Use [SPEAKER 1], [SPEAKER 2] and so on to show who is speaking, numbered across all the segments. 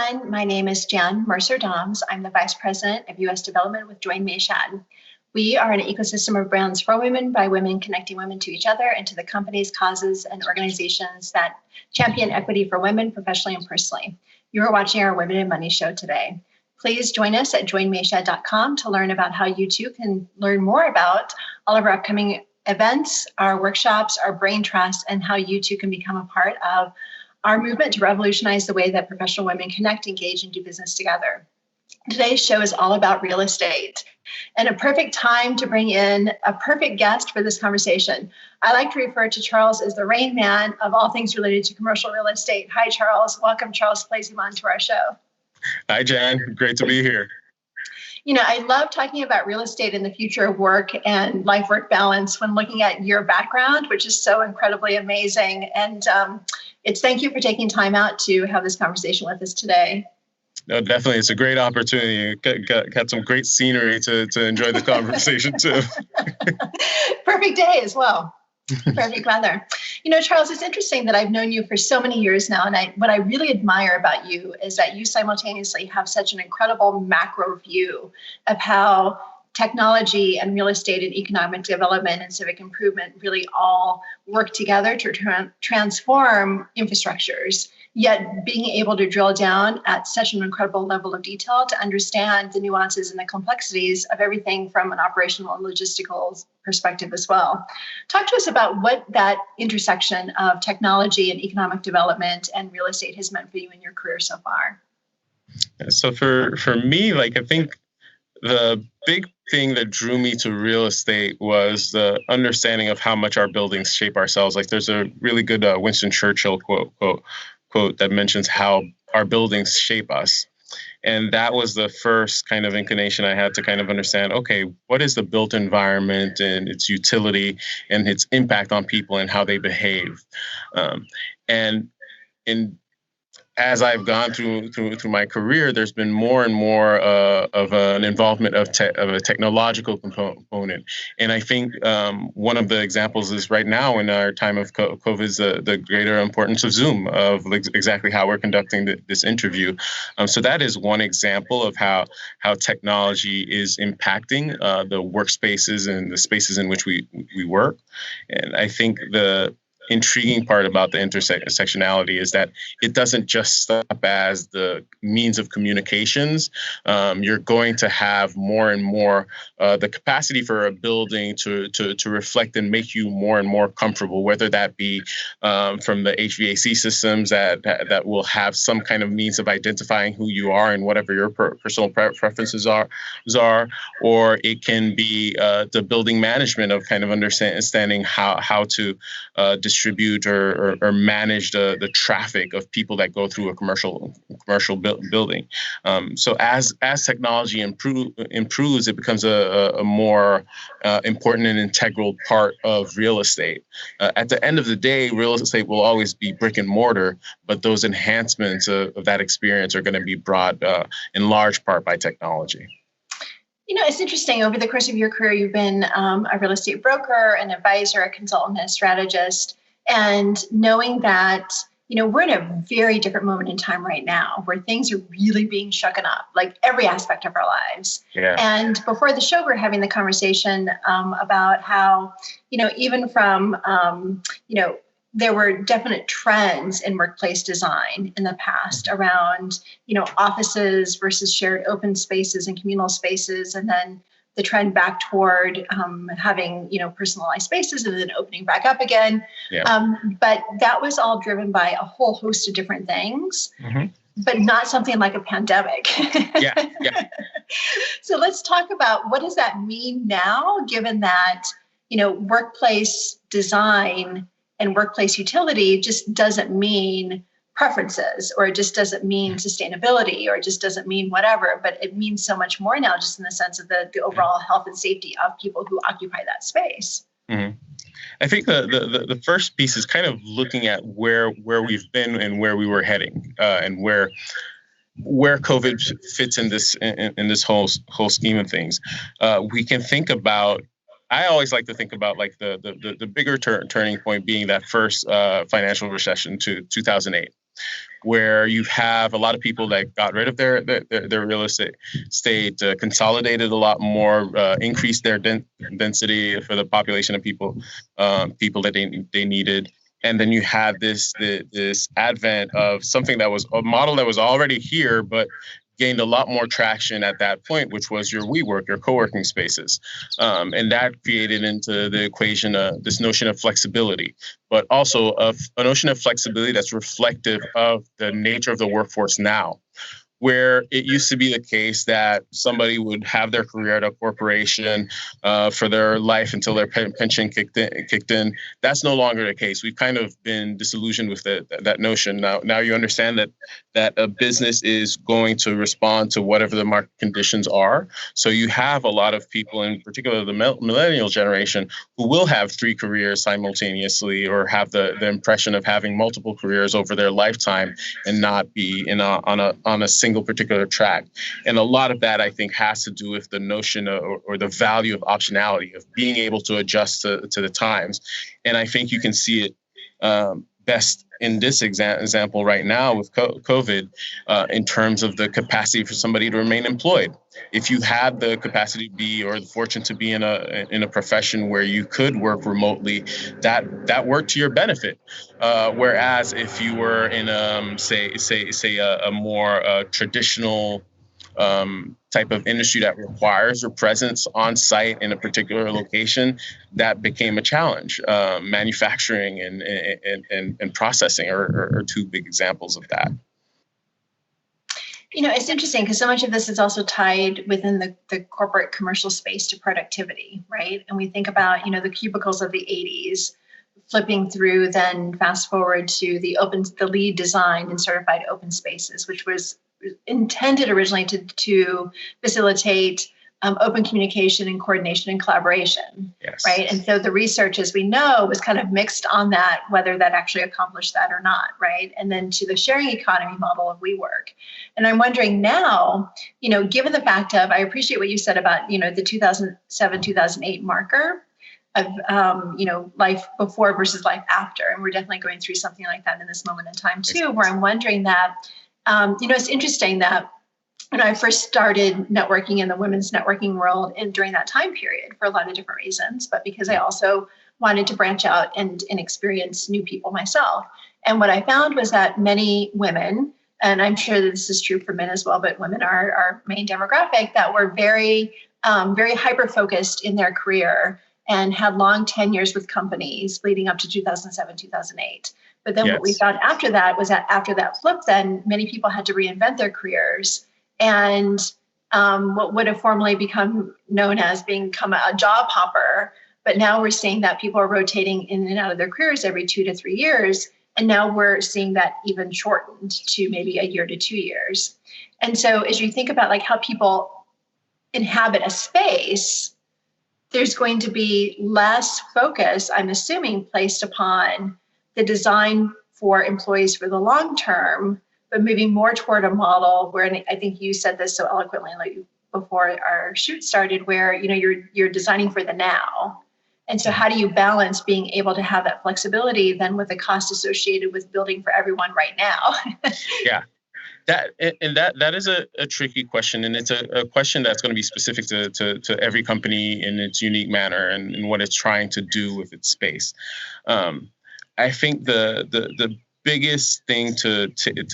[SPEAKER 1] everyone. My name is Jan Mercer-Doms. I'm the Vice President of U.S. Development with Join Mayshad. We are an ecosystem of brands for women, by women, connecting women to each other and to the companies, causes, and organizations that champion equity for women professionally and personally. You are watching our Women in Money show today. Please join us at joinmayshad.com to learn about how you too can learn more about all of our upcoming events, our workshops, our brain trust, and how you too can become a part of our movement to revolutionize the way that professional women connect, engage, and do business together. Today's show is all about real estate, and a perfect time to bring in a perfect guest for this conversation. I like to refer to Charles as the Rain Man of all things related to commercial real estate. Hi, Charles. Welcome, Charles Plaisimond, to our show.
[SPEAKER 2] Hi, Jan. Great to be here.
[SPEAKER 1] You know, I love talking about real estate and the future of work and life-work balance when looking at your background, which is so incredibly amazing. And thank you for taking time out to have this conversation with us today.
[SPEAKER 2] No, definitely. It's a great opportunity. Got some great scenery to enjoy the conversation too.
[SPEAKER 1] Perfect day as well. Perfect weather. You know, Charles, it's interesting that I've known you for so many years now. And what I really admire about you is that you simultaneously have such an incredible macro view of how technology and real estate and economic development and civic improvement really all work together to transform infrastructures, yet being able to drill down at such an incredible level of detail to understand the nuances and the complexities of everything from an operational and logistical perspective as well. Talk to us about what that intersection of technology and economic development and real estate has meant for you in your career so far.
[SPEAKER 2] So for me, I think the big thing that drew me to real estate was the understanding of how much our buildings shape ourselves. There's a really good Winston Churchill quote that mentions how our buildings shape us. And that was the first kind of inclination I had to kind of understand, okay, what is the built environment and its utility and its impact on people and how they behave? As I've gone through my career, there's been more and more of an involvement of a technological component. And I think one of the examples is right now in our time of COVID is the greater importance of Zoom, of exactly how we're conducting this interview. So that is one example of how technology is impacting the workspaces and the spaces in which we work. And I think the intriguing part about the intersectionality is that it doesn't just stop as the means of communications. You're going to have more and more the capacity for a building to reflect and make you more and more comfortable, whether that be from the HVAC systems that will have some kind of means of identifying who you are and whatever your personal preferences are, or it can be the building management of kind of understanding how to distribute or manage the traffic of people that go through a commercial building. So as technology improves, it becomes a more important and integral part of real estate. At the end of the day, real estate will always be brick and mortar, but those enhancements of that experience are going to be brought in large part by technology.
[SPEAKER 1] You know, it's interesting. Over the course of your career, you've been a real estate broker, an advisor, a consultant, and a strategist. And knowing that, you know, we're in a very different moment in time right now where things are really being shooken up, like every aspect of our lives.
[SPEAKER 2] Yeah.
[SPEAKER 1] And before the show, we're having the conversation about how, you know, even from, there were definite trends in workplace design in the past around, you know, offices versus shared open spaces and communal spaces. And then the trend back toward having, you know, personalized spaces and then opening back up again.
[SPEAKER 2] Yeah.
[SPEAKER 1] But that was all driven by a whole host of different things, but not something like a pandemic.
[SPEAKER 2] Yeah.
[SPEAKER 1] So let's talk about what does that mean now, given that, you know, workplace design and workplace utility just doesn't mean preferences, or it just doesn't mean sustainability, or it just doesn't mean whatever, but it means so much more now, just in the sense of the overall health and safety of people who occupy that space.
[SPEAKER 2] Mm-hmm. I think the first piece is kind of looking at where we've been and where we were heading, and where COVID fits in this whole scheme of things. We can think about. I always like to think about like the bigger turning point being that first financial recession to 2008. where you have a lot of people that got rid of their real estate, consolidated a lot more, increased their density for the population of people that they needed. And then you had this advent of something that was a model that was already here, but gained a lot more traction at that point, which was your WeWork, your co-working spaces. And that created into the equation this notion of flexibility, but also of a notion of flexibility that's reflective of the nature of the workforce now. Where it used to be the case that somebody would have their career at a corporation for their life until their pension kicked in. That's no longer the case. We've kind of been disillusioned with that notion. Now you understand that a business is going to respond to whatever the market conditions are. So you have a lot of people, in particular the millennial generation, who will have 3 careers simultaneously, or have the impression of having multiple careers over their lifetime and not be on a single particular track. And a lot of that, I think, has to do with the notion or the value of optionality, of being able to adjust to the times. And I think you can see it best in this example right now with COVID, in terms of the capacity for somebody to remain employed. If you had the capacity to be, or the fortune to be in a profession where you could work remotely, that worked to your benefit. Whereas if you were in say a more traditional type of industry that requires your presence on site in a particular location, that became a challenge. Manufacturing and processing are 2 big examples of that.
[SPEAKER 1] It's interesting because so much of this is also tied within the corporate commercial space to productivity, right? And we think about, the cubicles of the 80s, flipping through, then fast forward to the LEED designed and certified open spaces, which was intended originally to facilitate open communication and coordination and collaboration,
[SPEAKER 2] yes.
[SPEAKER 1] Right? And so the research, as we know, was kind of mixed on that, whether that actually accomplished that or not, right? And then to the sharing economy model of WeWork. And I'm wondering now, given the fact of, I appreciate what you said about, the 2007, 2008 marker of, life before versus life after. And we're definitely going through something like that in this moment in time too, where I'm wondering that, it's interesting that when I first started networking in the women's networking world and during that time period for a lot of different reasons, but because I also wanted to branch out and experience new people myself. And what I found was that many women, and I'm sure that this is true for men as well, but women are our main demographic, that were very, very hyper-focused in their career and had long tenures with companies leading up to 2007, 2008. But then What we found after that was that after that flip, then many people had to reinvent their careers. And what would have formerly become known as become a job hopper, but now we're seeing that people are rotating in and out of their careers every 2 to 3 years. And now we're seeing that even shortened to maybe a year to 2 years. And so as you think about how people inhabit a space, there's going to be less focus, I'm assuming, placed upon the design for employees for the long term, but moving more toward a model where, and I think you said this so eloquently before our shoot started, where you're designing for the now. And so how do you balance being able to have that flexibility then with the cost associated with building for everyone right now?
[SPEAKER 2] Yeah. That is a tricky question, and it's a question that's going to be specific to every company in its unique manner and what it's trying to do with its space. I think the biggest thing to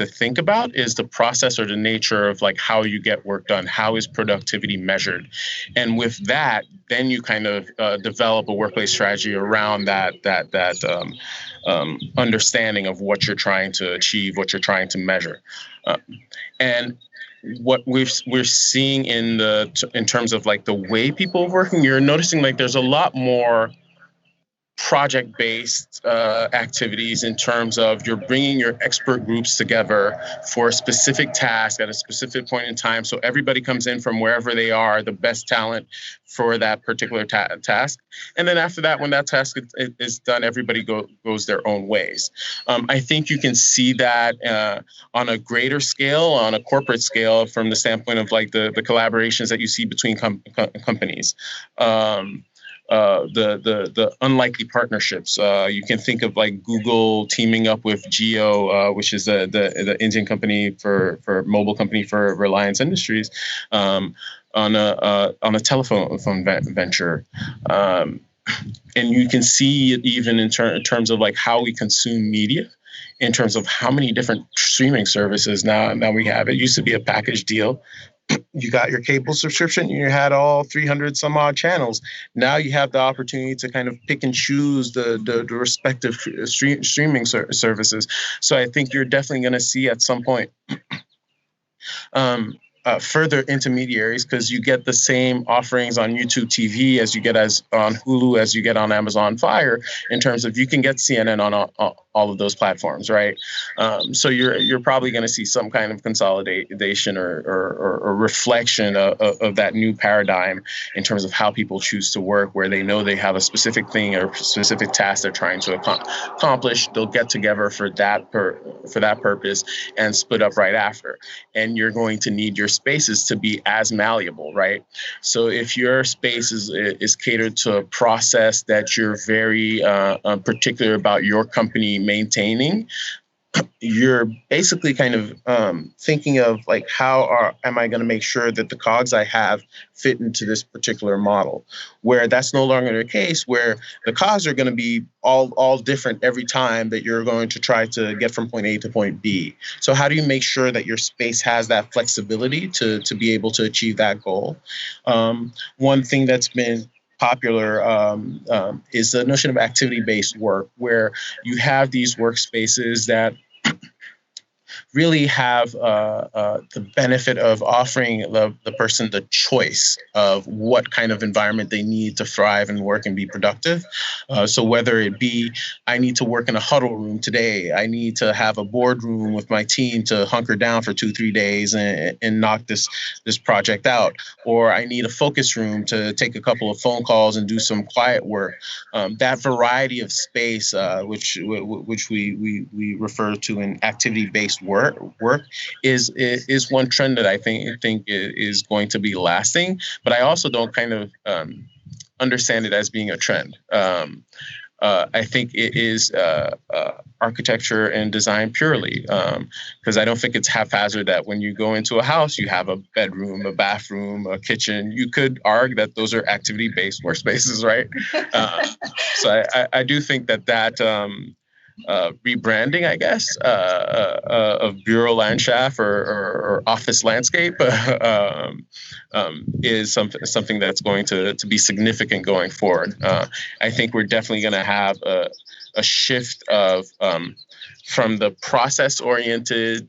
[SPEAKER 2] think about is the process or the nature of how you get work done. How is productivity measured? And with that, then you kind of develop a workplace strategy around that understanding of what you're trying to achieve, what you're trying to measure. And what we're seeing in terms of the way people are working, you're noticing there's a lot more project-based activities in terms of you're bringing your expert groups together for a specific task at a specific point in time. So everybody comes in from wherever they are, the best talent for that particular task. And then after that, when that task is done, everybody goes their own ways. I think you can see that on a greater scale, on a corporate scale, from the standpoint of the collaborations that you see between companies. the unlikely partnerships. You can think of like Google teaming up with Jio, which is the Indian company for mobile company for Reliance Industries, on a telephone venture. And you can see it even in terms of like how we consume media, in terms of how many different streaming services now we have. It used to be a package deal. You got your cable subscription, you had all 300 some odd channels. Now you have the opportunity to kind of pick and choose the respective streaming services. So I think you're definitely going to see at some point further intermediaries, because you get the same offerings on YouTube TV as you get as on Hulu, as you get on Amazon Fire, in terms of you can get CNN on all of those platforms, right? So you're probably going to see some kind of consolidation or reflection of that new paradigm in terms of how people choose to work, where they know they have a specific thing or specific task they're trying to accomplish. They'll get together for that purpose and split up right after. And you're going to need your spaces to be as malleable, right? So if your space is catered to a process that you're very particular about your company maintaining, you're basically kind of thinking of like, how am I going to make sure that the cogs I have fit into this particular model, where that's no longer the case, where the cogs are going to be all different every time that you're going to try to get from point A to point B. So how do you make sure that your space has that flexibility to be able to achieve that goal? One thing that's been popular is the notion of activity-based work, where you have these workspaces that really have the benefit of offering the person the choice of what kind of environment they need to thrive and work and be productive. So whether it be, I need to work in a huddle room today, I need to have a boardroom with my team to hunker down for 2-3 days and knock this project out, or I need a focus room to take a couple of phone calls and do some quiet work. That variety of space, which we refer to in activity-based work is one trend that I think is going to be lasting. But I also don't kind of understand it as being a trend. I think it is architecture and design purely, because I don't think it's haphazard that when you go into a house, you have a bedroom, a bathroom, a kitchen. You could argue that those are activity-based workspaces, right? So I do think that rebranding, I guess, of bureau landscape or office landscape is something that's going to be significant going forward. I think we're definitely going to have a shift of from the process-oriented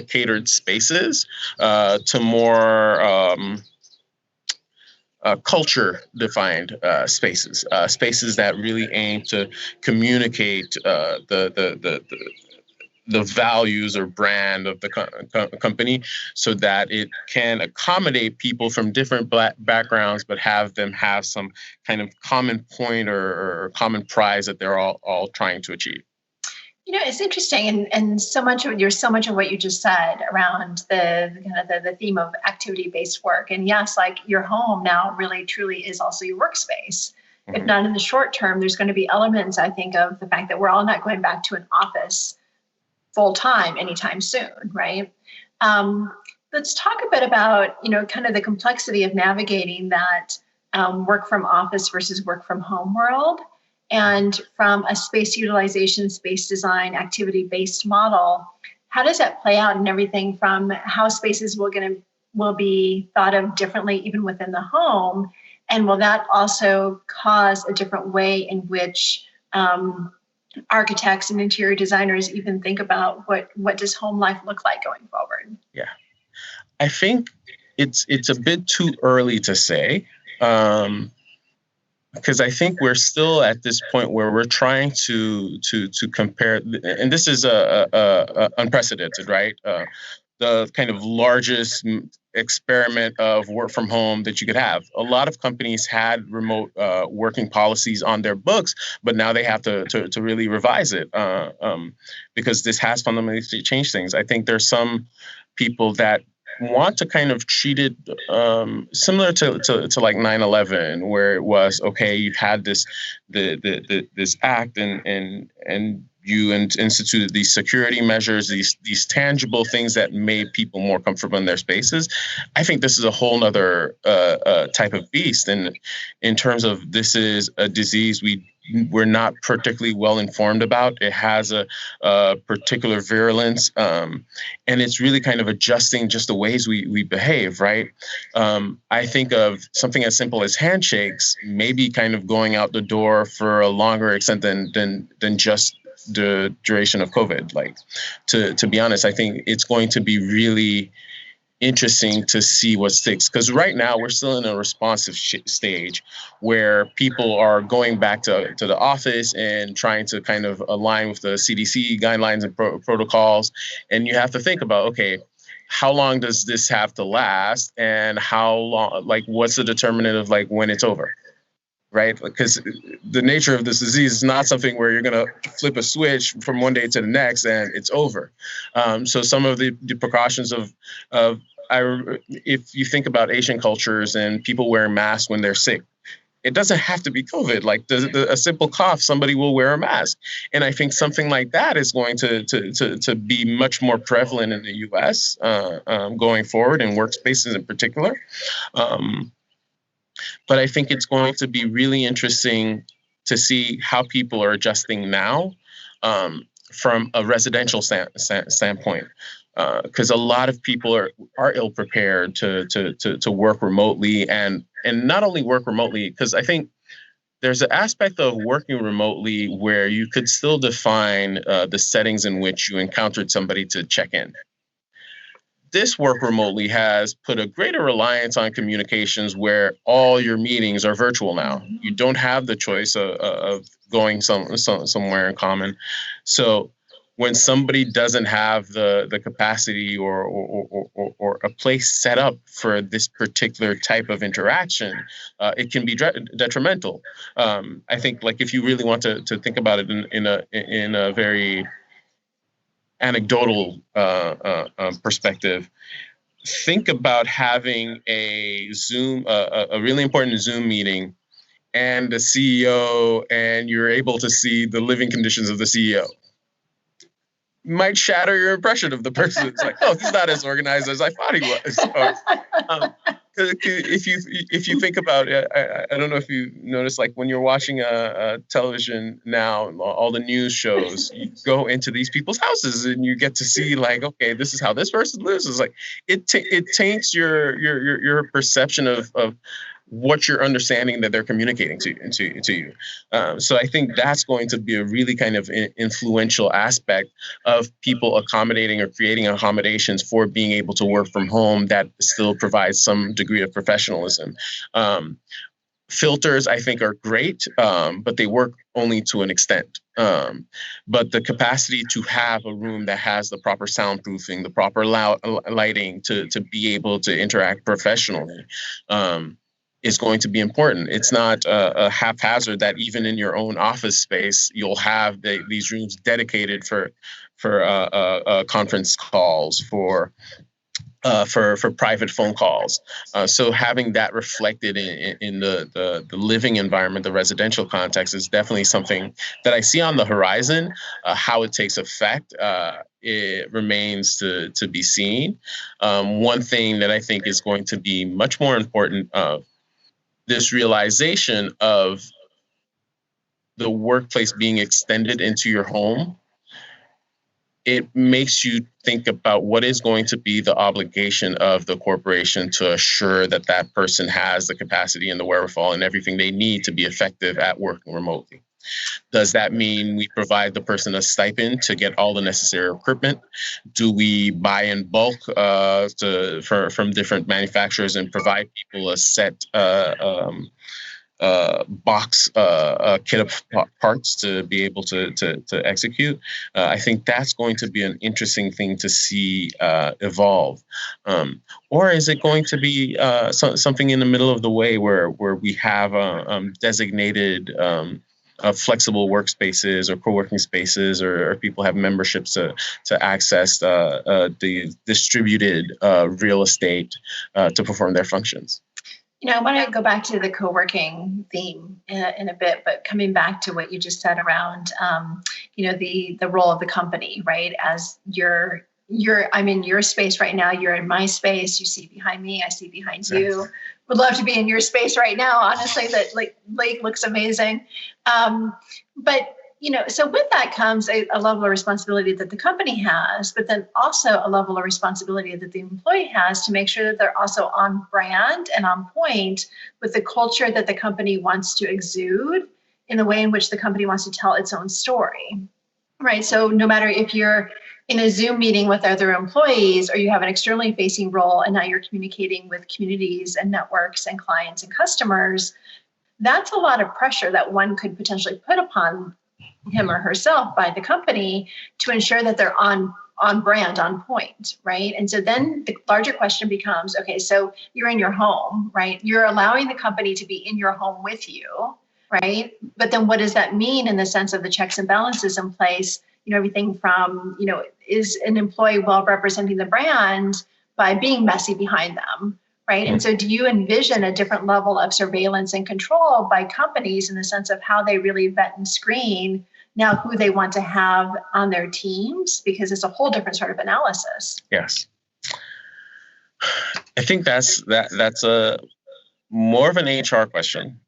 [SPEAKER 2] catered spaces to more culture-defined spaces that really aim to communicate the values or brand of the company, so that it can accommodate people from different backgrounds, but have them have some kind of common point or common prize that they're all trying to achieve.
[SPEAKER 1] You know, it's interesting, and so much of what you just said around the theme of activity-based work. And yes, like your home now really truly is also your workspace. Mm-hmm. If not in the short term, there's going to be elements, I think, of the fact that we're all not going back to an office full time anytime soon, right? Let's talk a bit about, kind of the complexity of navigating that work from office versus work from home world. And from a space utilization, space design, activity-based model, how does that play out in everything from how spaces will be thought of differently even within the home? And will that also cause a different way in which architects and interior designers even think about what does home life look like going forward?
[SPEAKER 2] Yeah, I think it's a bit too early to say. Because I think we're still at this point where we're trying to compare, and this is unprecedented, right? The kind of largest experiment of work from home that you could have. A lot of companies had remote working policies on their books, but now they have to really revise it because this has fundamentally changed things. I think there's some people that want to kind of treat it similar to like 9/11, where it was, okay, you had this act, and you instituted these security measures, these tangible things that made people more comfortable in their spaces. I think this is a whole nother type of beast, and in terms of, this is a disease we're not particularly well informed about. It has a particular virulence, and it's really kind of adjusting just the ways we behave, right? I think of something as simple as handshakes, maybe kind of going out the door for a longer extent than just the duration of COVID. Like, to be honest, I think it's going to be really interesting to see what sticks, because right now we're still in a responsive stage where people are going back to the office and trying to kind of align with the CDC guidelines and protocols. And you have to think about, okay, how long does this have to last, and how long, like, what's the determinant of like when it's over? Right? Because the nature of this disease is not something where you're going to flip a switch from one day to the next and it's over. So some of the precautions if you think about Asian cultures and people wearing masks when they're sick, it doesn't have to be COVID. Like a simple cough, somebody will wear a mask. And I think something like that is going to be much more prevalent in the US going forward, in workspaces in particular. But I think it's going to be really interesting to see how people are adjusting now from a residential standpoint, because a lot of people are ill prepared to work remotely, and not only work remotely, because I think there's an aspect of working remotely where you could still define the settings in which you encountered somebody to check in. This work remotely has put a greater reliance on communications where all your meetings are virtual now. You don't have the choice of going somewhere in common. So when somebody doesn't have the capacity or a place set up for this particular type of interaction, it can be detrimental. I think, like, if you really want to think about it in a very anecdotal perspective, think about having a really important Zoom meeting, and the CEO, and you're able to see the living conditions of the CEO. Might shatter your impression of the person. It's like, oh, he's not as organized as I thought he was. If you think about it, I don't know if you notice, like, when you're watching a television now, all the news shows, you go into these people's houses and you get to see, like, okay, this is how this person lives. It's like it taints your perception of what you're understanding that they're communicating to you. So I think that's going to be a really kind of influential aspect of people accommodating or creating accommodations for being able to work from home that still provides some degree of professionalism. Filters, I think, are great, but they work only to an extent. But the capacity to have a room that has the proper soundproofing, the proper lighting to be able to interact professionally, is going to be important. It's not a haphazard that even in your own office space, you'll have these rooms dedicated for conference calls, for private phone calls. So having that reflected in the living environment, the residential context, is definitely something that I see on the horizon. How it takes effect, it remains to be seen. One thing that I think is going to be much more important, this realization of the workplace being extended into your home. It makes you think about what is going to be the obligation of the corporation to assure that that person has the capacity and the wherewithal and everything they need to be effective at working remotely. Does that mean we provide the person a stipend to get all the necessary equipment? Do we buy in bulk from different manufacturers and provide people a set box kit of parts to be able to execute? I think that's going to be an interesting thing to see evolve. Or is it going to be something in the middle of the way where we have designated flexible workspaces or co-working spaces, or people have memberships to access the distributed real estate to perform their functions.
[SPEAKER 1] I want to go back to the co-working theme in a bit, but coming back to what you just said around, the role of the company, right? As I'm in your space right now. You're in my space. You see behind me. I see behind you. Would love to be in your space right now. Honestly, that lake looks amazing. But so with that comes a level of responsibility that the company has, but then also a level of responsibility that the employee has to make sure that they're also on brand and on point with the culture that the company wants to exude in the way in which the company wants to tell its own story, right? So no matter if you're in a Zoom meeting with other employees or you have an externally facing role and now you're communicating with communities and networks and clients and customers, that's a lot of pressure that one could potentially put upon him or herself by the company to ensure that they're on brand, on point, right? And so then the larger question becomes, okay, so you're in your home, right? You're allowing the company to be in your home with you, right? But then what does that mean in the sense of the checks and balances in place? Everything from, is an employee well representing the brand by being messy behind them, right? And so do you envision a different level of surveillance and control by companies in the sense of how they really vet and screen now who they want to have on their teams? Because it's a whole different sort of analysis.
[SPEAKER 2] Yes. I think that's a more of an HR question.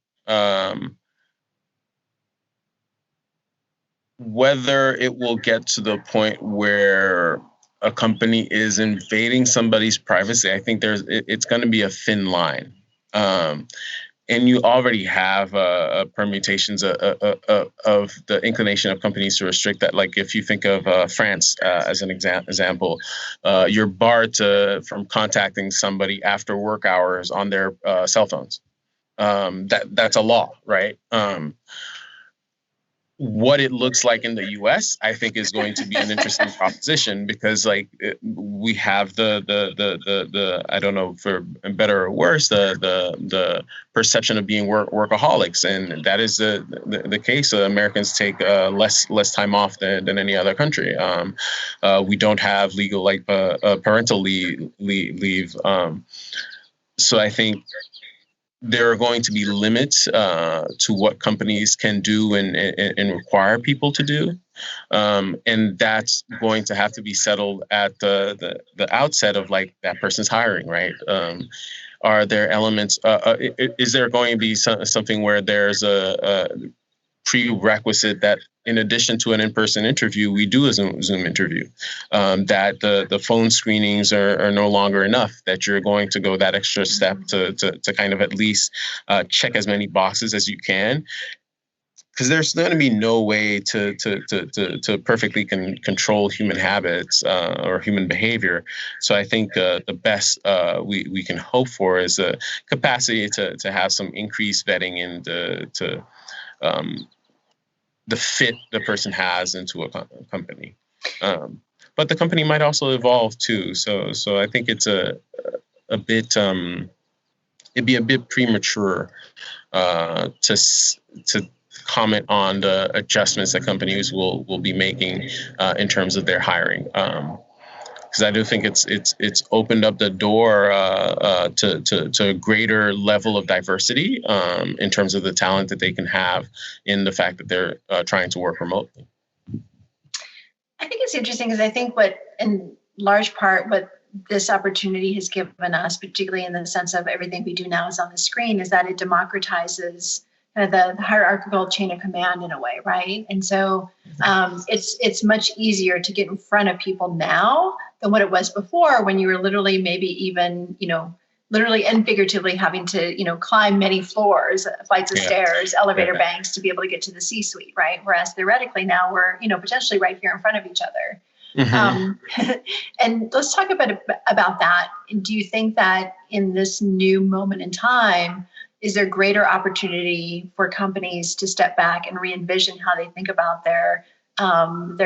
[SPEAKER 2] Whether it will get to the point where a company is invading somebody's privacy, I think it's going to be a thin line. And you already have permutations of the inclination of companies to restrict that. Like if you think of France as an example, you're barred from contacting somebody after work hours on their cell phones. That's a law, right? What it looks like in the U.S., I think, is going to be an interesting proposition because, we have the I don't know, for better or worse, the perception of being workaholics, and that is the case. Americans take less time off than any other country. We don't have legal parental leave. So I think there are going to be limits to what companies can do and require people to do. And that's going to have to be settled at the outset of that person's hiring, right? Are there elements, is there going to be something where there's a prerequisite that in addition to an in-person interview, we do a Zoom interview, that the phone screenings are no longer enough, that you're going to go that extra step to kind of at least check as many boxes as you can. Because there's going to be no way to perfectly control human habits or human behavior. So I think the best we can hope for is a capacity to have some increased vetting into the fit the person has into a company. But the company might also evolve too. So I think it's a bit it'd be a bit premature to comment on the adjustments that companies will be making in terms of their hiring. Because I do think it's opened up the door to a greater level of diversity in terms of the talent that they can have in the fact that they're trying to work remotely.
[SPEAKER 1] I think it's interesting because I think in large part, what this opportunity has given us, particularly in the sense of everything we do now is on the screen, is that it democratizes kind of the hierarchical chain of command in a way, right? And so it's much easier to get in front of people now than what it was before, when you were literally maybe even, literally and figuratively having to, climb many floors, flights of stairs, elevator banks to be able to get to the C-suite, right? Whereas theoretically now we're, potentially right here in front of each other. Mm-hmm. And let's talk a bit about that. Do you think that in this new moment in time, is there greater opportunity for companies to step back and re-envision how they think about their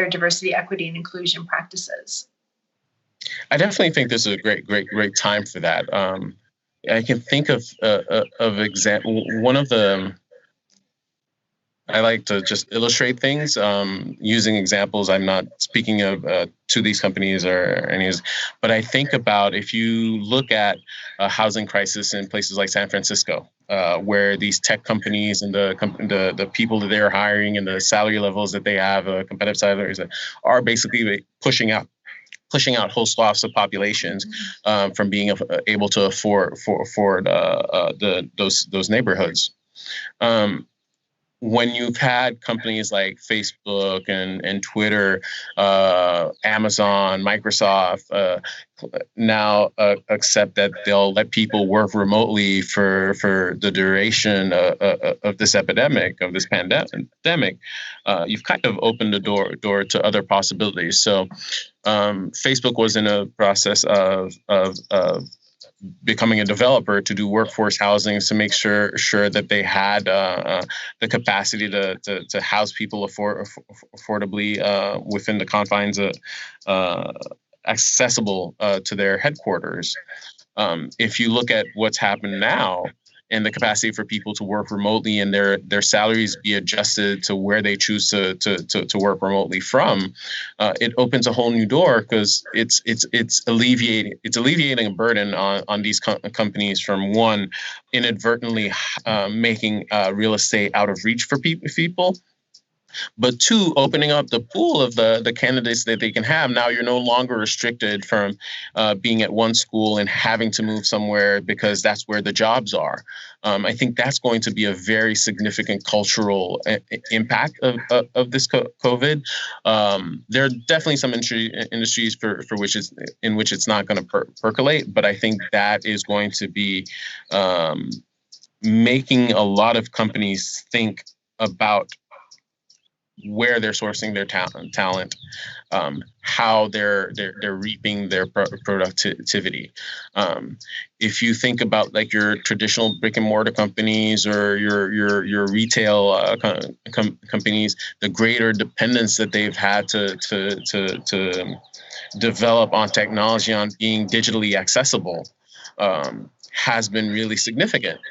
[SPEAKER 1] diversity, equity, and inclusion practices?
[SPEAKER 2] I definitely think this is a great time for that. I can think of example. One of the I like to just illustrate things using examples. I'm not speaking of to these companies or any, but I think about if you look at a housing crisis in places like San Francisco, where these tech companies and the people that they're hiring and the salary levels that they have, competitive salaries, are basically pushing out whole swaths of populations from being able to afford those neighborhoods. When you've had companies like Facebook and Twitter, Amazon, Microsoft now accept that they'll let people work remotely for the duration of this epidemic, of this pandemic, you've kind of opened the door to other possibilities. So Facebook was in a process of becoming a developer to do workforce housing to make sure that they had the capacity to house people affordably within the confines of accessible to their headquarters. If you look at what's happened now, and the capacity for people to work remotely and their salaries be adjusted to where they choose to work remotely from, it opens a whole new door, because it's alleviating a burden on these companies from, one, inadvertently making real estate out of reach for people. But two, opening up the pool of the candidates that they can have. Now you're no longer restricted from being at one school and having to move somewhere because that's where the jobs are. I think that's going to be a very significant cultural impact of this COVID. There are definitely some industries for which it's not going to percolate, but I think that is going to be making a lot of companies think about where they're sourcing their talent, how they're reaping their productivity. If you think about like your traditional brick and mortar companies or your retail companies, the greater dependence that they've had to develop on technology, on being digitally accessible, has been really significant.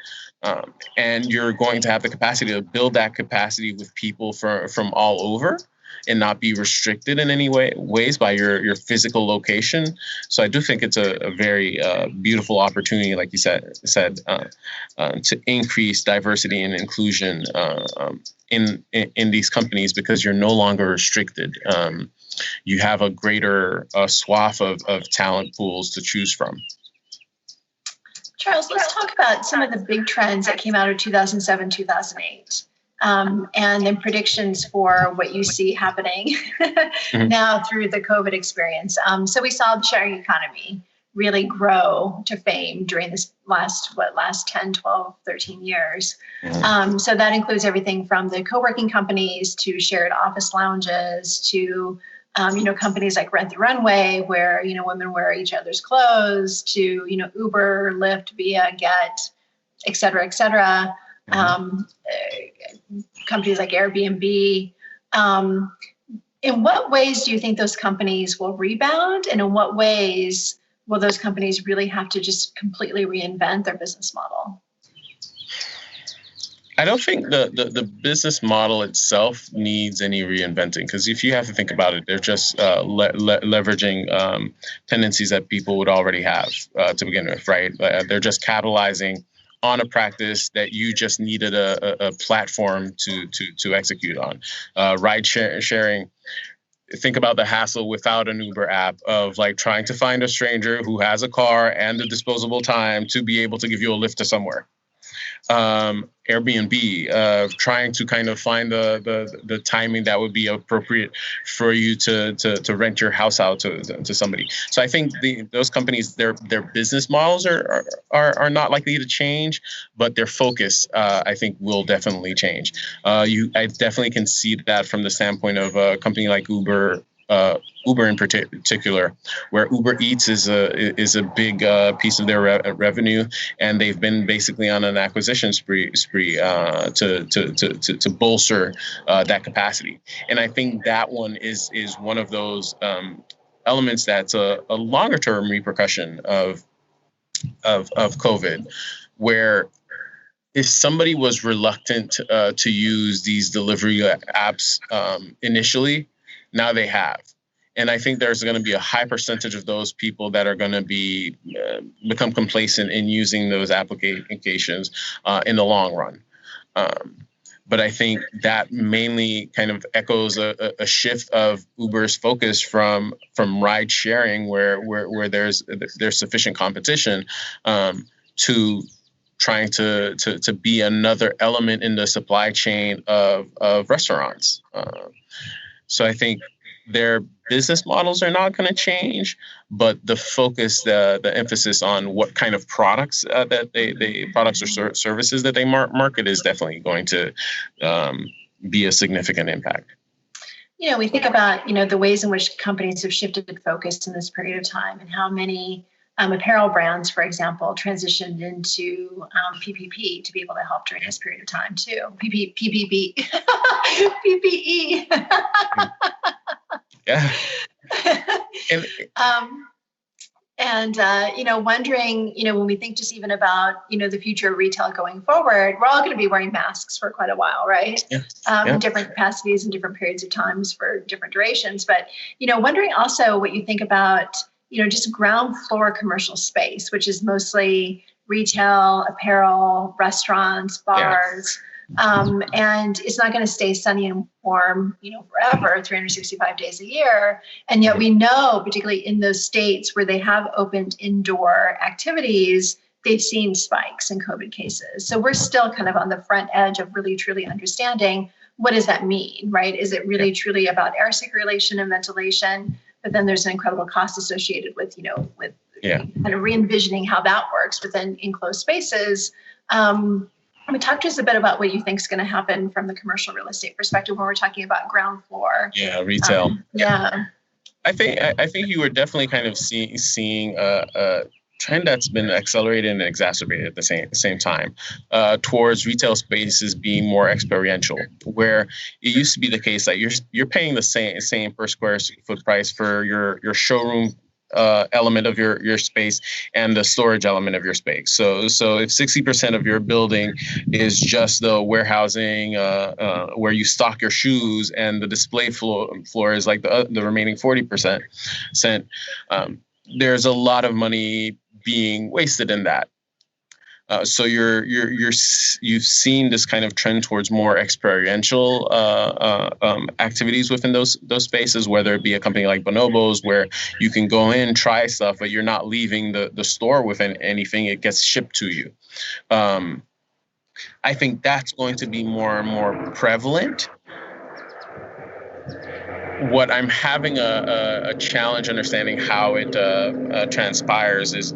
[SPEAKER 2] And you're going to have the capacity to build that capacity with people from all over and not be restricted in any ways by your physical location. So I do think it's a very beautiful opportunity, like you said, to increase diversity and inclusion in these companies, because you're no longer restricted. You have a greater swath of talent pools to choose from.
[SPEAKER 1] Charles, let's talk about some of the big trends that came out of 2007, 2008, and then predictions for what you see happening now through the COVID experience. So we saw the sharing economy really grow to fame during this last 10, 12, 13 years. So that includes everything from the co-working companies to shared office lounges to companies like Rent the Runway, where, women wear each other's clothes, to, Uber, Lyft, Via, Get, et cetera, et cetera. Companies like Airbnb. In what ways do you think those companies will rebound? And in what ways will those companies really have to just completely reinvent their business model?
[SPEAKER 2] I don't think the business model itself needs any reinventing, because if you have to think about it, they're just leveraging tendencies that people would already have to begin with, right? They're just capitalizing on a practice that you just needed a platform to execute on. Ride sharing. Think about the hassle without an Uber app of like trying to find a stranger who has a car and the disposable time to be able to give you a lift to somewhere. Airbnb, trying to kind of find the timing that would be appropriate for you to rent your house out to somebody. So I think those companies, their business models are not likely to change, but their focus, I think, will definitely change. I definitely can see that from the standpoint of a company like Uber in particular, where Uber Eats is a big piece of their revenue, and they've been basically on an acquisition spree to bolster that capacity. And I think that one is one of those elements that's a longer term repercussion of COVID, where if somebody was reluctant to use these delivery apps initially, now they have. And I think there's going to be a high percentage of those people that are going to be become complacent in using those applications in the long run. But I think that mainly kind of echoes a shift of Uber's focus from ride sharing, where there's sufficient competition, to trying to be another element in the supply chain of restaurants. So I think their business models are not going to change, but the focus, the emphasis on what kind of products that they products or services that they market is definitely going to be a significant impact.
[SPEAKER 1] We think about, the ways in which companies have shifted focus in this period of time, and how many apparel brands, for example, transitioned into PPP to be able to help during this period of time too. PPP, PPE.
[SPEAKER 2] Yeah.
[SPEAKER 1] Wondering, when we think just even about, the future of retail going forward, we're all going to be wearing masks for quite a while, right?
[SPEAKER 2] Yeah.
[SPEAKER 1] In different capacities and different periods of times for different durations. But, wondering also what you think about, just ground floor commercial space, which is mostly retail, apparel, restaurants, bars. And it's not going to stay sunny and warm, forever, 365 days a year. And yet we know, particularly in those states where they have opened indoor activities, they've seen spikes in COVID cases. So we're still kind of on the front edge of really, truly understanding, what does that mean, right? Is it really, truly about air circulation and ventilation? But then there's an incredible cost associated with, kind of re-envisioning how that works within enclosed spaces. Talk to us a bit about what you think is going to happen from the commercial real estate perspective when we're talking about ground floor.
[SPEAKER 2] Yeah, retail. I think you were definitely kind of seeing a trend that's been accelerated and exacerbated at the same time, towards retail spaces being more experiential, where it used to be the case that you're paying the same per square foot price for your showroom element of your space and the storage element of your space. So if 60% of your building is just the warehousing, where you stock your shoes, and the display floor is like the remaining 40%, there's a lot of money being wasted in that. So you've seen this kind of trend towards more experiential activities within those spaces, whether it be a company like Bonobos, where you can go in, try stuff, but you're not leaving the store with anything. It gets shipped to you. I think that's going to be more and more prevalent. What I'm having a challenge understanding how it transpires is,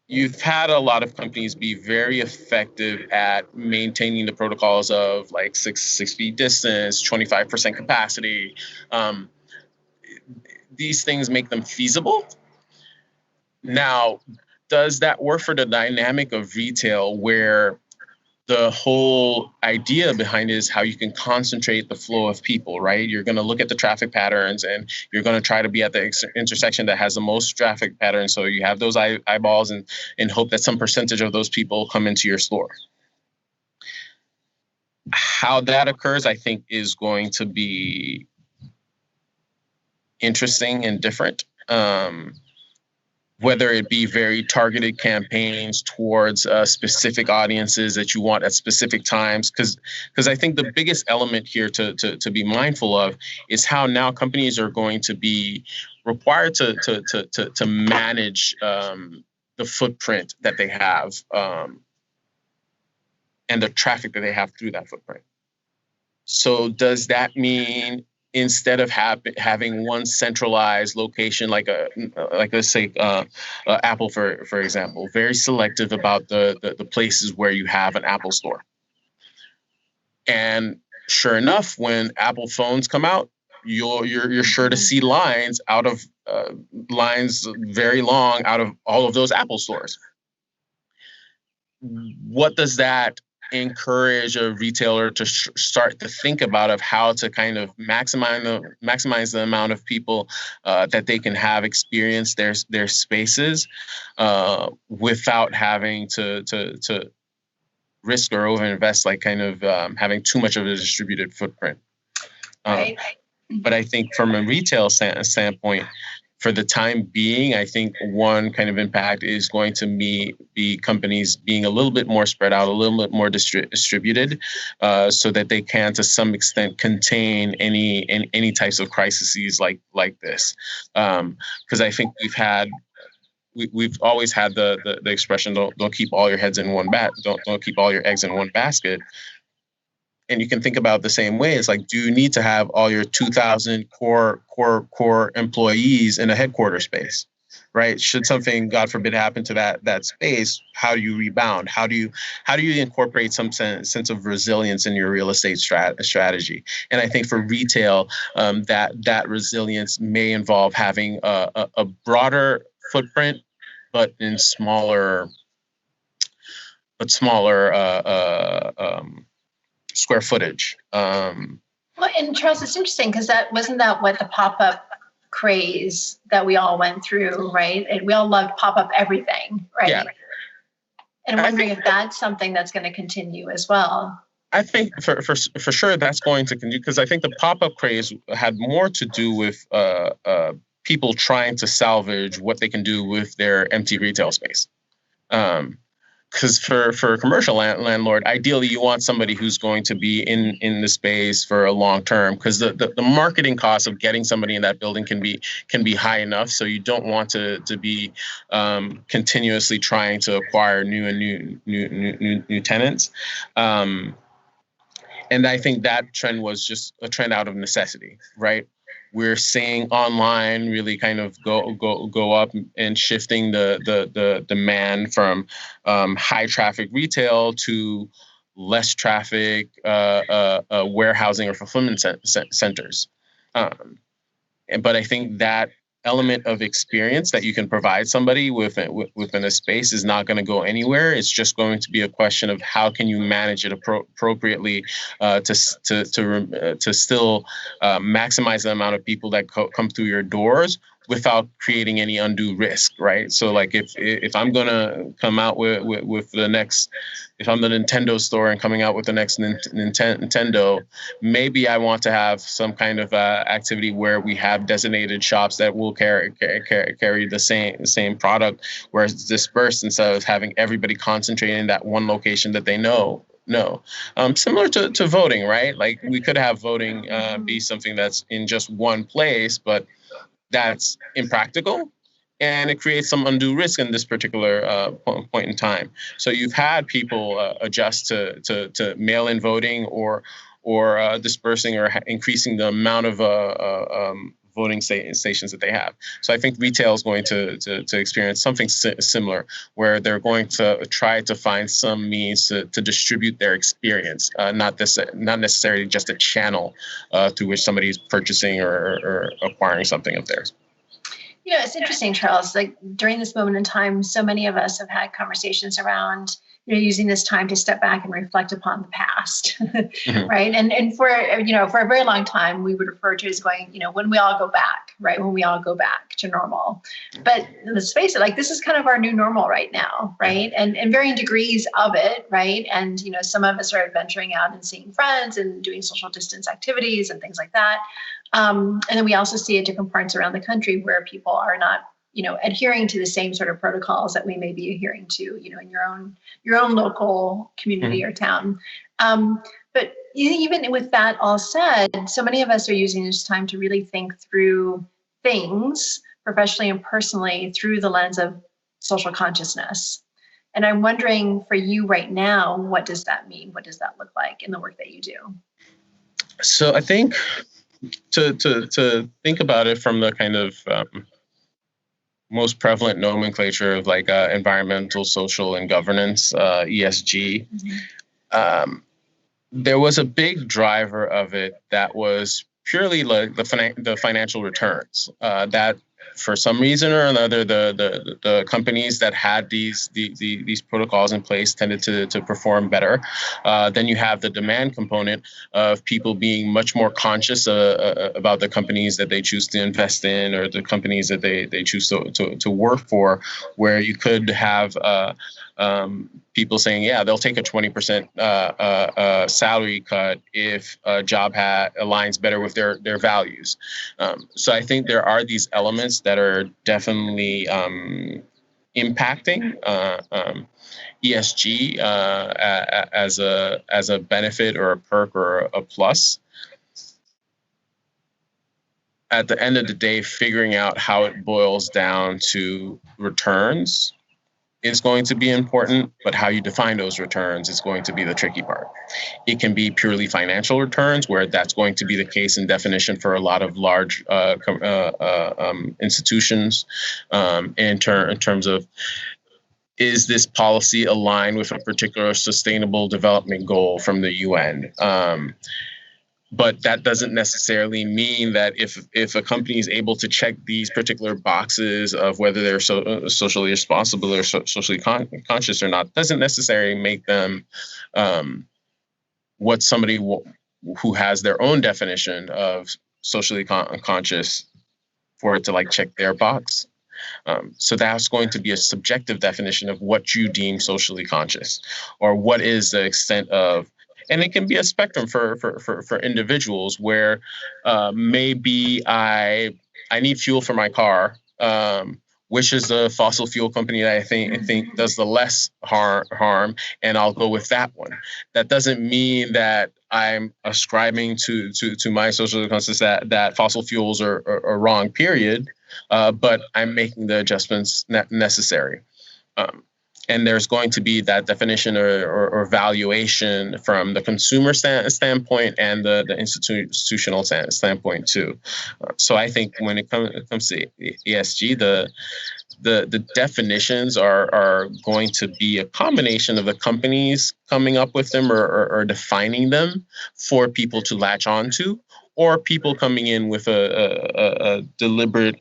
[SPEAKER 2] you've had a lot of companies be very effective at maintaining the protocols of like 6 feet distance, 25% capacity. These things make them feasible. Now, does that work for the dynamic of retail, where the whole idea behind it is how you can concentrate the flow of people, right? You're going to look at the traffic patterns, and you're going to try to be at the intersection that has the most traffic patterns. So you have those eyeballs, and hope that some percentage of those people come into your store. How that occurs, I think, is going to be interesting and different. Whether it be very targeted campaigns towards specific audiences that you want at specific times, because I think the biggest element here to be mindful of is how now companies are going to be required to manage the footprint that they have, and the traffic that they have through that footprint. So does that mean, instead of having one centralized location, like let's say Apple, for example, very selective about the places where you have an Apple store. And sure enough, when Apple phones come out, you're sure to see lines very long out of all of those Apple stores. What does that encourage a retailer to start to think about of how to kind of maximize the amount of people that they can have experience their spaces without having to risk or overinvest, like kind of having too much of a distributed footprint.
[SPEAKER 1] Right.
[SPEAKER 2] But I think from a retail standpoint, for the time being, I think one kind of impact is going to be companies being a little bit more spread out, a little bit more distributed, so that they can, to some extent, contain any types of crises like this. Because I think we've always had the expression, don't keep all your heads in one don't keep all your eggs in one basket. And you can think about it the same way. It's like, do you need to have all your 2,000 core employees in a headquarters space, right? Should something, God forbid, happen to that space, how do you rebound? How do you incorporate some sense of resilience in your real estate strategy? And I think for retail, that resilience may involve having a broader footprint, but in smaller square footage.
[SPEAKER 1] Well, and Charles, it's interesting because wasn't that what the pop-up craze that we all went through, right? And we all loved pop-up everything, right? Yeah. And I'm wondering if that's something that's going to continue as well.
[SPEAKER 2] I think for sure that's going to continue, because I think the pop-up craze had more to do with people trying to salvage what they can do with their empty retail space. Because for a commercial landlord, ideally you want somebody who's going to be in the space for a long term, because the marketing cost of getting somebody in that building can be high enough. So you don't want to be continuously trying to acquire new tenants. And I think that trend was just a trend out of necessity, right? We're seeing online really kind of go up and shifting the demand from high traffic retail to less traffic warehousing or fulfillment centers. But I think that element of experience that you can provide somebody within a space is not going to go anywhere. It's just going to be a question of how can you manage it appropriately to still maximize the amount of people that come through your doors without creating any undue risk, right? So like if I'm gonna come out with the next, if I'm the Nintendo store and coming out with the next Nintendo, maybe I want to have some kind of activity where we have designated shops that will carry the same product, where it's dispersed instead of having everybody concentrating in that one location that they know. No, similar to voting, right? Like we could have voting be something that's in just one place, but that's impractical, and it creates some undue risk in this particular point in time. So you've had people adjust to mail-in voting or dispersing or increasing the amount of voting stations that they have. So I think retail is going to experience something similar, where they're going to try to find some means to distribute their experience, not necessarily just a channel through which somebody is purchasing or acquiring something of theirs.
[SPEAKER 1] You know, it's interesting, Charles, like during this moment in time, so many of us have had conversations around, using this time to step back and reflect upon the past, mm-hmm. right? And for a very long time, we would refer to it as going, when we all go back, right? When we all go back to normal. But let's face it, like this is kind of our new normal right now, right? And varying degrees of it, right? And, some of us are venturing out and seeing friends and doing social distance activities and things like that. And then we also see at different parts around the country where people are not, adhering to the same sort of protocols that we may be adhering to, in your own local community mm-hmm. or town. But even with that all said, so many of us are using this time to really think through things professionally and personally through the lens of social consciousness. And I'm wondering for you right now, what does that mean? What does that look like in the work that you do?
[SPEAKER 2] So I think to think about it from the kind of most prevalent nomenclature of like environmental, social, and governance, ESG, mm-hmm. There was a big driver of it that was purely like the financial returns. That for some reason or another, the companies that had these protocols in place tended to perform better. Then you have the demand component of people being much more conscious about the companies that they choose to invest in, or the companies that they choose to work for, where you could have people saying, yeah, they'll take a 20% salary cut if a job aligns better with their values. So I think there are these elements that are definitely impacting ESG as a benefit or a perk or a plus. At the end of the day, figuring out how it boils down to returns is going to be important, but how you define those returns is going to be the tricky part. It can be purely financial returns, where that's going to be the case in definition for a lot of large institutions in terms of, is this policy aligned with a particular sustainable development goal from the UN? But that doesn't necessarily mean that if a company is able to check these particular boxes of whether they're socially responsible or socially conscious or not, doesn't necessarily make them what somebody who has their own definition of socially conscious for it to like check their box. So that's going to be a subjective definition of what you deem socially conscious, or what is the extent of. And it can be a spectrum for individuals where maybe I need fuel for my car, which is the fossil fuel company that I think does the less harm, and I'll go with that one. That doesn't mean that I'm ascribing to my social conscience that fossil fuels are wrong, period. But I'm making the adjustments necessary. And there's going to be that definition or valuation from the consumer standpoint and the institutional standpoint too. So I think when it comes to ESG, the definitions are going to be a combination of the companies coming up with them or defining them for people to latch onto, or people coming in with a deliberate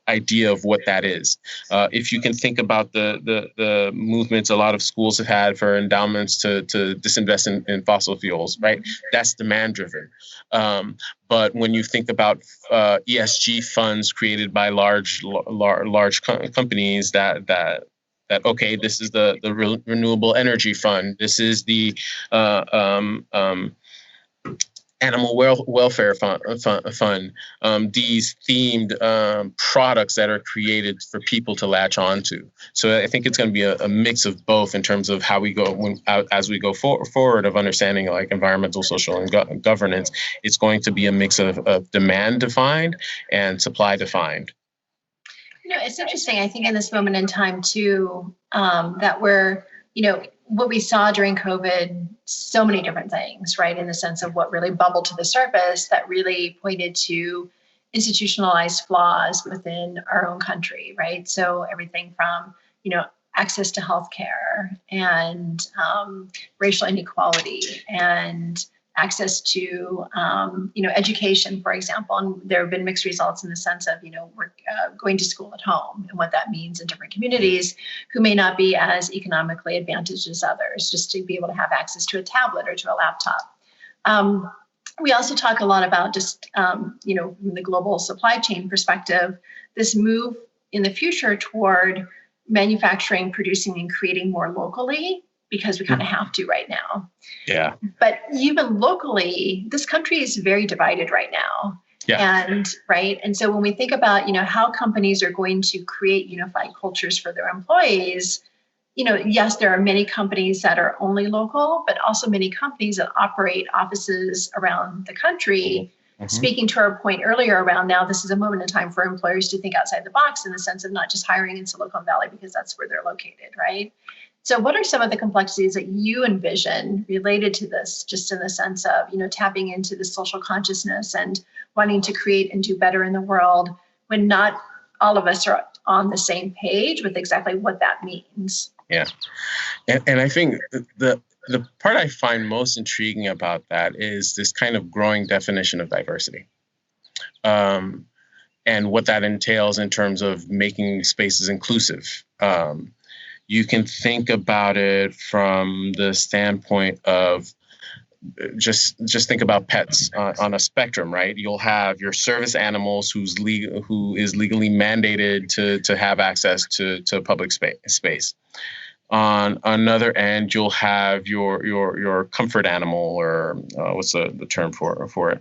[SPEAKER 2] idea of what that is. If you can think about the movements a lot of schools have had for endowments to disinvest in fossil fuels, right? That's demand driven. But when you think about ESG funds created by large companies that okay, this is the renewable energy fund, this is the animal welfare fund, these themed products that are created for people to latch onto. So I think it's going to be a mix of both in terms of how we go as we go forward of understanding like environmental, social, and governance. It's going to be a mix of demand defined and supply defined.
[SPEAKER 1] It's interesting. I think in this moment in time too, that we're, what we saw during COVID, so many different things, right? In the sense of what really bubbled to the surface that really pointed to institutionalized flaws within our own country, right? So everything from, access to healthcare and racial inequality and access to, education, for example. And there have been mixed results in the sense of, we're going to school at home and what that means in different communities who may not be as economically advantaged as others, just to be able to have access to a tablet or to a laptop. We also talk a lot about just, from the global supply chain perspective, this move in the future toward manufacturing, producing, and creating more locally, because we kind of have to right now.
[SPEAKER 2] Yeah.
[SPEAKER 1] But even locally, this country is very divided right now.
[SPEAKER 2] Yeah.
[SPEAKER 1] And so when we think about, how companies are going to create unified cultures for their employees, yes, there are many companies that are only local, but also many companies that operate offices around the country. Mm-hmm. Speaking to our point earlier around now, this is a moment in time for employers to think outside the box in the sense of not just hiring in Silicon Valley because that's where they're located, right? So what are some of the complexities that you envision related to this, just in the sense of, tapping into the social consciousness and wanting to create and do better in the world when not all of us are on the same page with exactly what that means?
[SPEAKER 2] Yeah. And I think the part I find most intriguing about that is this kind of growing definition of diversity. and what that entails in terms of making spaces inclusive. You can think about it from the standpoint of just think about pets on a spectrum, right? You'll have your service animals who is legally mandated to have access to public space. On another end, you'll have your comfort animal, or what's the term for it?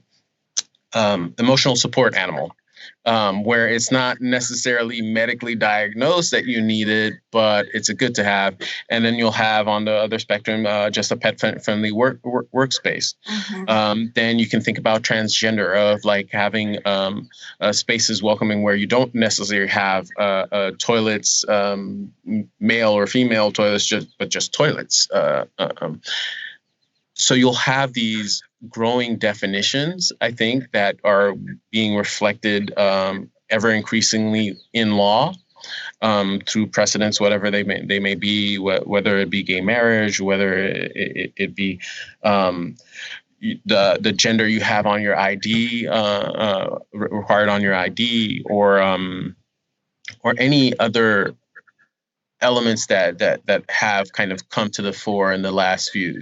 [SPEAKER 2] Emotional support animal, where it's not necessarily medically diagnosed that you need it, but it's a good to have. And then you'll have on the other spectrum just a pet-friendly workspace. Then you can think about transgender, of like having spaces welcoming where you don't necessarily have toilets, male or female toilets, but just toilets. So you'll have these growing definitions, I think, that are being reflected ever increasingly in law through precedents, whatever they may be, whether it be gay marriage, whether it be the gender you have on your ID, required on your ID, or any other elements that have kind of come to the fore in the last few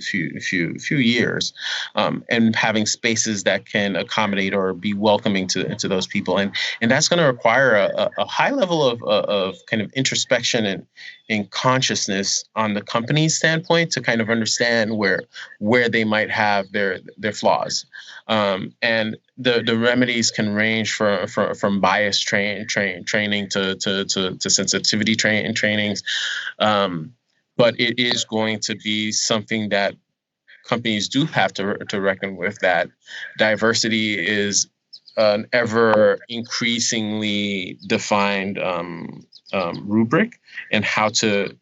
[SPEAKER 2] years, and having spaces that can accommodate or be welcoming to those people, and that's going to require a high level of kind of introspection and consciousness on the company's standpoint to kind of understand where they might have their flaws, and the remedies can range from bias training to sensitivity trainings, but it is going to be something that companies do have to reckon with, that diversity is an ever increasingly defined rubric, and how to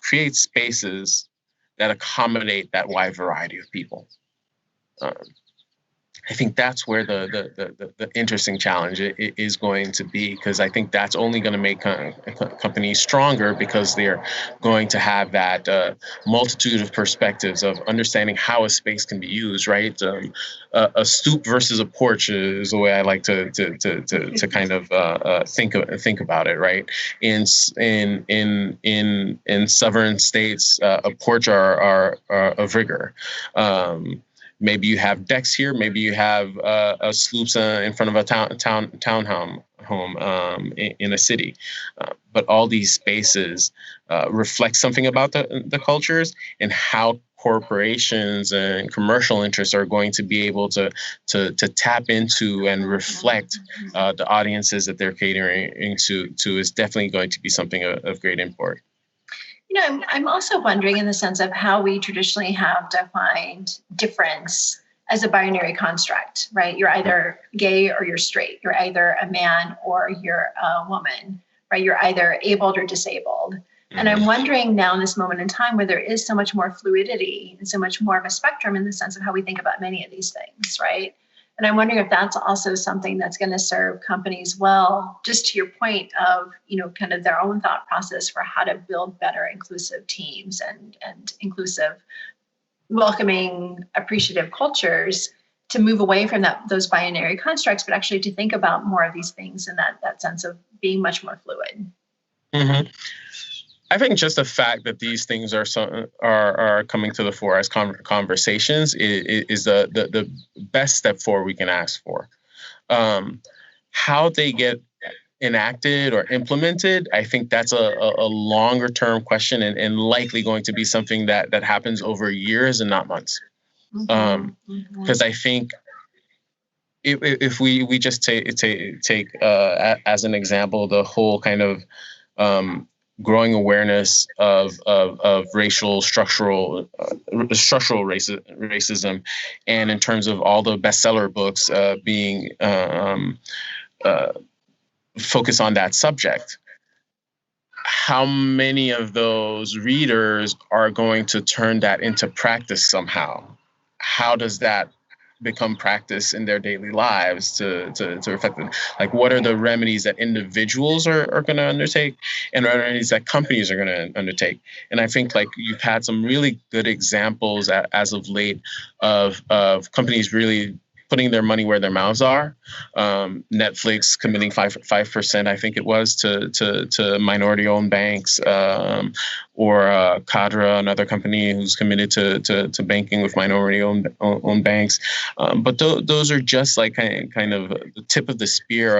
[SPEAKER 2] create spaces that accommodate that wide variety of people. I think that's where the interesting challenge is going to be, because I think that's only going to make companies stronger, because they're going to have that multitude of perspectives of understanding how a space can be used, right? A stoop versus a porch is the way I like to kind of think about it, right? In sovereign states, a porch are a vigor. Maybe you have decks here. Maybe you have sloops in front of a townhome in a city. But all these spaces reflect something about the cultures, and how corporations and commercial interests are going to be able to tap into and reflect the audiences that they're catering to is definitely going to be something of great import.
[SPEAKER 1] I'm also wondering, in the sense of how we traditionally have defined difference as a binary construct, right? You're either gay or you're straight. You're either a man or you're a woman, right? You're either abled or disabled. And I'm wondering now, in this moment in time, where there is so much more fluidity and so much more of a spectrum in the sense of how we think about many of these things, right? And I'm wondering if that's also something that's going to serve companies well, just to your point of, kind of their own thought process for how to build better inclusive teams and inclusive, welcoming, appreciative cultures, to move away from those binary constructs, but actually to think about more of these things in that sense of being much more fluid.
[SPEAKER 2] Mm-hmm. I think just the fact that these things are coming to the fore as conversations is the best step forward we can ask for. How they get enacted or implemented, I think that's a longer term question, and likely going to be something that happens over years and not months. Because I think if we just take as an example the whole kind of growing awareness of racial structural racism, and in terms of all the bestseller books being focused on that subject, how many of those readers are going to turn that into practice somehow? How does that become practice in their daily lives to affect them? Like, what are the remedies that individuals are going to undertake, and remedies that companies are going to undertake? And I think, like, you've had some really good examples as of late of companies really putting their money where their mouths are. Netflix committing 5%, I think it was, to minority-owned banks, or Cadre, another company who's committed to banking with minority-owned banks. But those are just like kind of the tip of the spear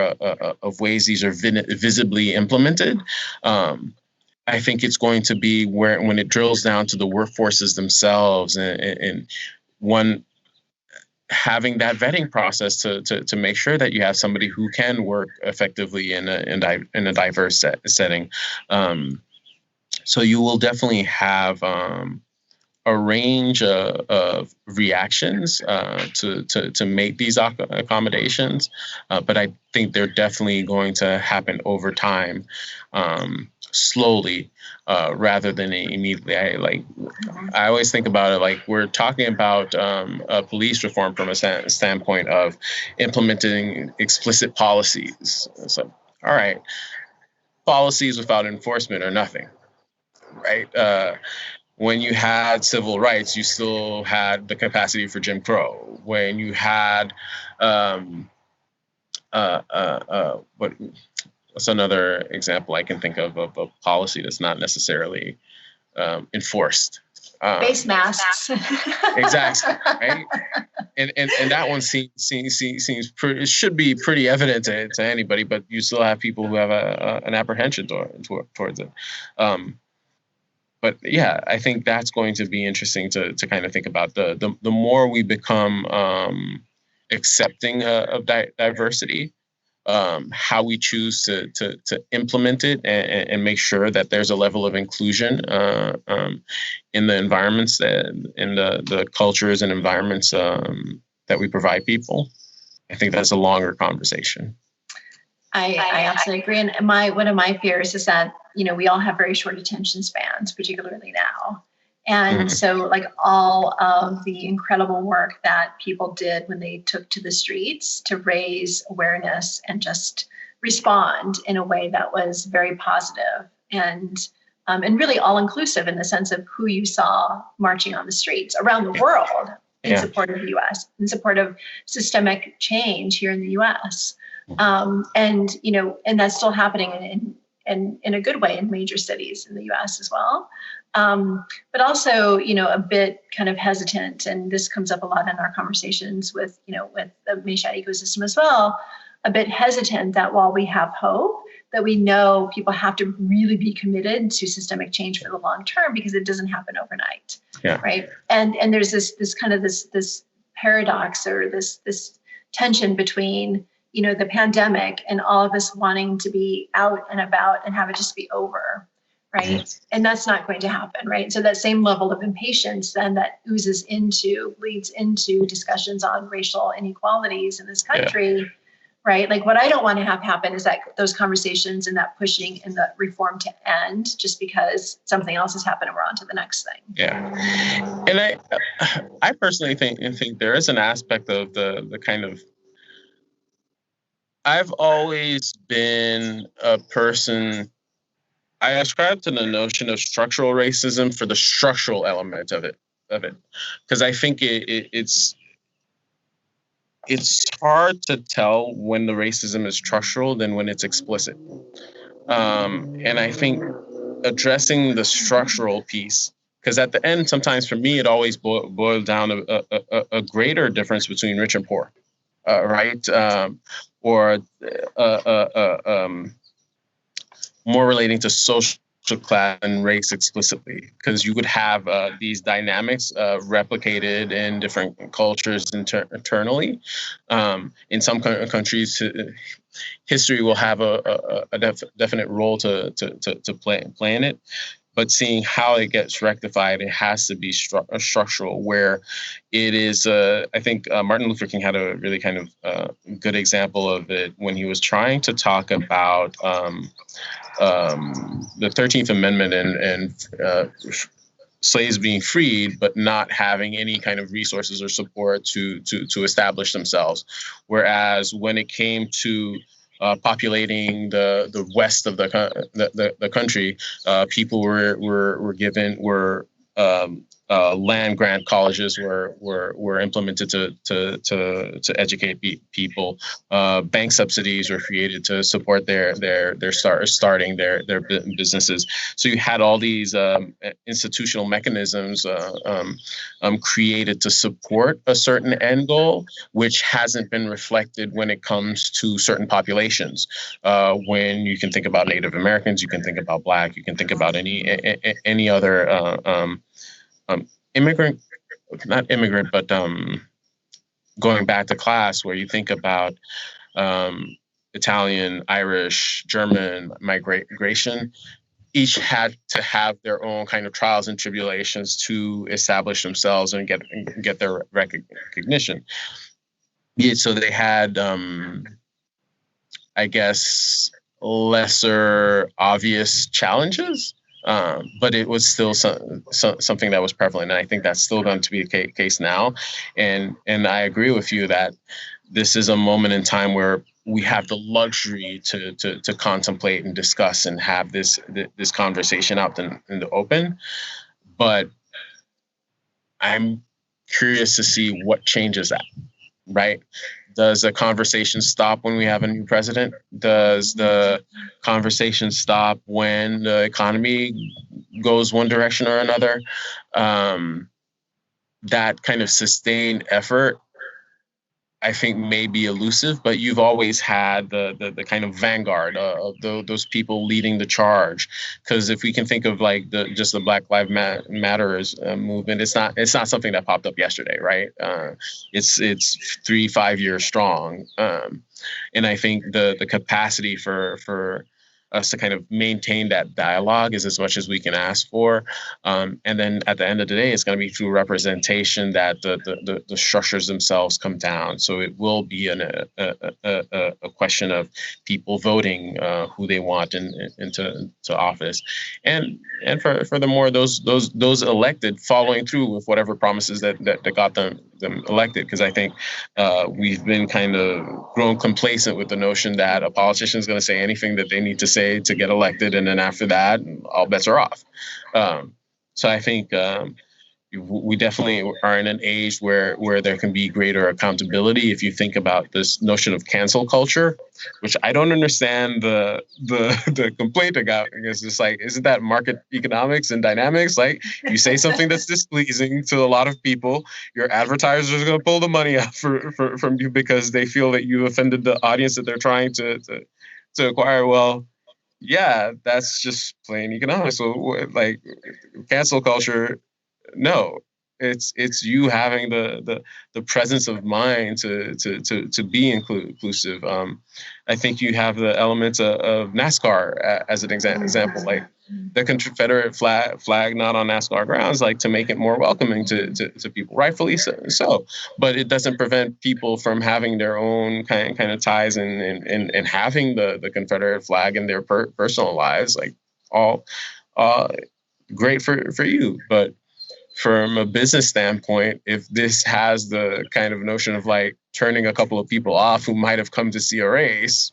[SPEAKER 2] of ways these are visibly implemented. I think it's going to be when it drills down to the workforces themselves, and one having that vetting process to make sure that you have somebody who can work effectively in a diverse setting. So you will definitely have a range of reactions to make these accommodations, but I think they're definitely going to happen over time, slowly, rather than immediately. I always think about it like we're talking about police reform from a standpoint of implementing explicit policies. So, all right, policies without enforcement are nothing, right? When you had civil rights, you still had the capacity for Jim Crow. When you had, what's another example I can think of a policy that's not necessarily enforced?
[SPEAKER 1] Face masks.
[SPEAKER 2] Exactly, right? And that one seems pretty, it should be pretty evident to anybody, but you still have people who have an apprehension towards it. But yeah, I think that's going to be interesting to kind of think about. The more we become accepting of diversity, how we choose to implement it and make sure that there's a level of inclusion in the environments in the cultures and environments that we provide people. I think that's a longer conversation.
[SPEAKER 1] I absolutely agree. And one of my fears is that, we all have very short attention spans, particularly now. And so like all of the incredible work that people did when they took to the streets to raise awareness and just respond in a way that was very positive and really all inclusive in the sense of who you saw marching on the streets around the world in support of the US, in support of systemic change here in the US. And that's still happening in a good way in major cities in the US as well. But also, a bit kind of hesitant, and this comes up a lot in our conversations with the Meshad ecosystem as well, a bit hesitant that while we have hope, that we know people have to really be committed to systemic change for the long term because it doesn't happen overnight, right? And there's this kind of this paradox or this tension between the pandemic and all of us wanting to be out and about and have it just be over, right? And that's not going to happen, right? So that same level of impatience then that leads into discussions on racial inequalities in this country, right? Like what I don't want to have happen is that those conversations and that pushing and the reform to end just because something else has happened and we're on to the next thing.
[SPEAKER 2] Yeah. And I personally think there is an aspect of the kind of, I've always been a person, I ascribe to the notion of structural racism for the structural element of it, because I think it's hard to tell when the racism is structural than when it's explicit. And I think addressing the structural piece, because at the end, sometimes for me, it always boiled down to a greater difference between rich and poor, right? Or more relating to social class and race explicitly, because you would have these dynamics replicated in different cultures internally. In some countries, history will have a definite role to play in it. But seeing how it gets rectified, it has to be structural, where it is, I think Martin Luther King had a really kind of good example of it when he was trying to talk about the 13th Amendment and slaves being freed, but not having any kind of resources or support to establish themselves. Whereas when it came to populating the west of the country, people were land grant colleges were implemented to educate people. Bank subsidies were created to support starting their businesses. So you had all these institutional mechanisms created to support a certain end goal, which hasn't been reflected when it comes to certain populations. When you can think about Native Americans, you can think about Black, you can think about any other immigrant, not immigrant, but going back to class, where you think about Italian, Irish, German migration, each had to have their own kind of trials and tribulations to establish themselves and get their recognition. Yeah, so they had, I guess, lesser obvious challenges. But it was still something that was prevalent, and I think that's still going to be the case now. And I agree with you that this is a moment in time where we have the luxury to contemplate and discuss and have this conversation out in the open. But I'm curious to see what changes that, right? Does a conversation stop when we have a new president? Does the conversation stop when the economy goes one direction or another? That kind of sustained effort, I think, may be elusive, but you've always had the kind of vanguard of those people leading the charge. Because if we can think of like just the Black Lives Matter movement, it's not something that popped up yesterday, right? It's 3-5 years strong, and I think the capacity for us to kind of maintain that dialogue is as much as we can ask for. And then at the end of the day, it's going to be through representation that the structures themselves come down. So it will be a question of people voting who they want into office. And furthermore, those elected following through with whatever promises that got them elected. Because I think we've been kind of grown complacent with the notion that a politician is going to say anything that they need to say to get elected, and then after that, all bets are off. So I think we definitely are in an age where there can be greater accountability. If you think about this notion of cancel culture, which I don't understand the complaint about, because it's like, isn't that market economics and dynamics? Like, you say something that's displeasing to a lot of people, your advertisers are going to pull the money out from you because they feel that you offended the audience that they're trying to acquire. Well, yeah, that's just plain economics. So, like, cancel culture, no, it's you having the presence of mind to be inclusive. I think you have the elements of NASCAR as an example, like the Confederate flag not on NASCAR grounds, like to make it more welcoming to people, rightfully so. But it doesn't prevent people from having their own kind of ties and having the Confederate flag in their personal lives, like all great for you, but from a business standpoint, if this has the kind of notion of like turning a couple of people off who might have come to see a race,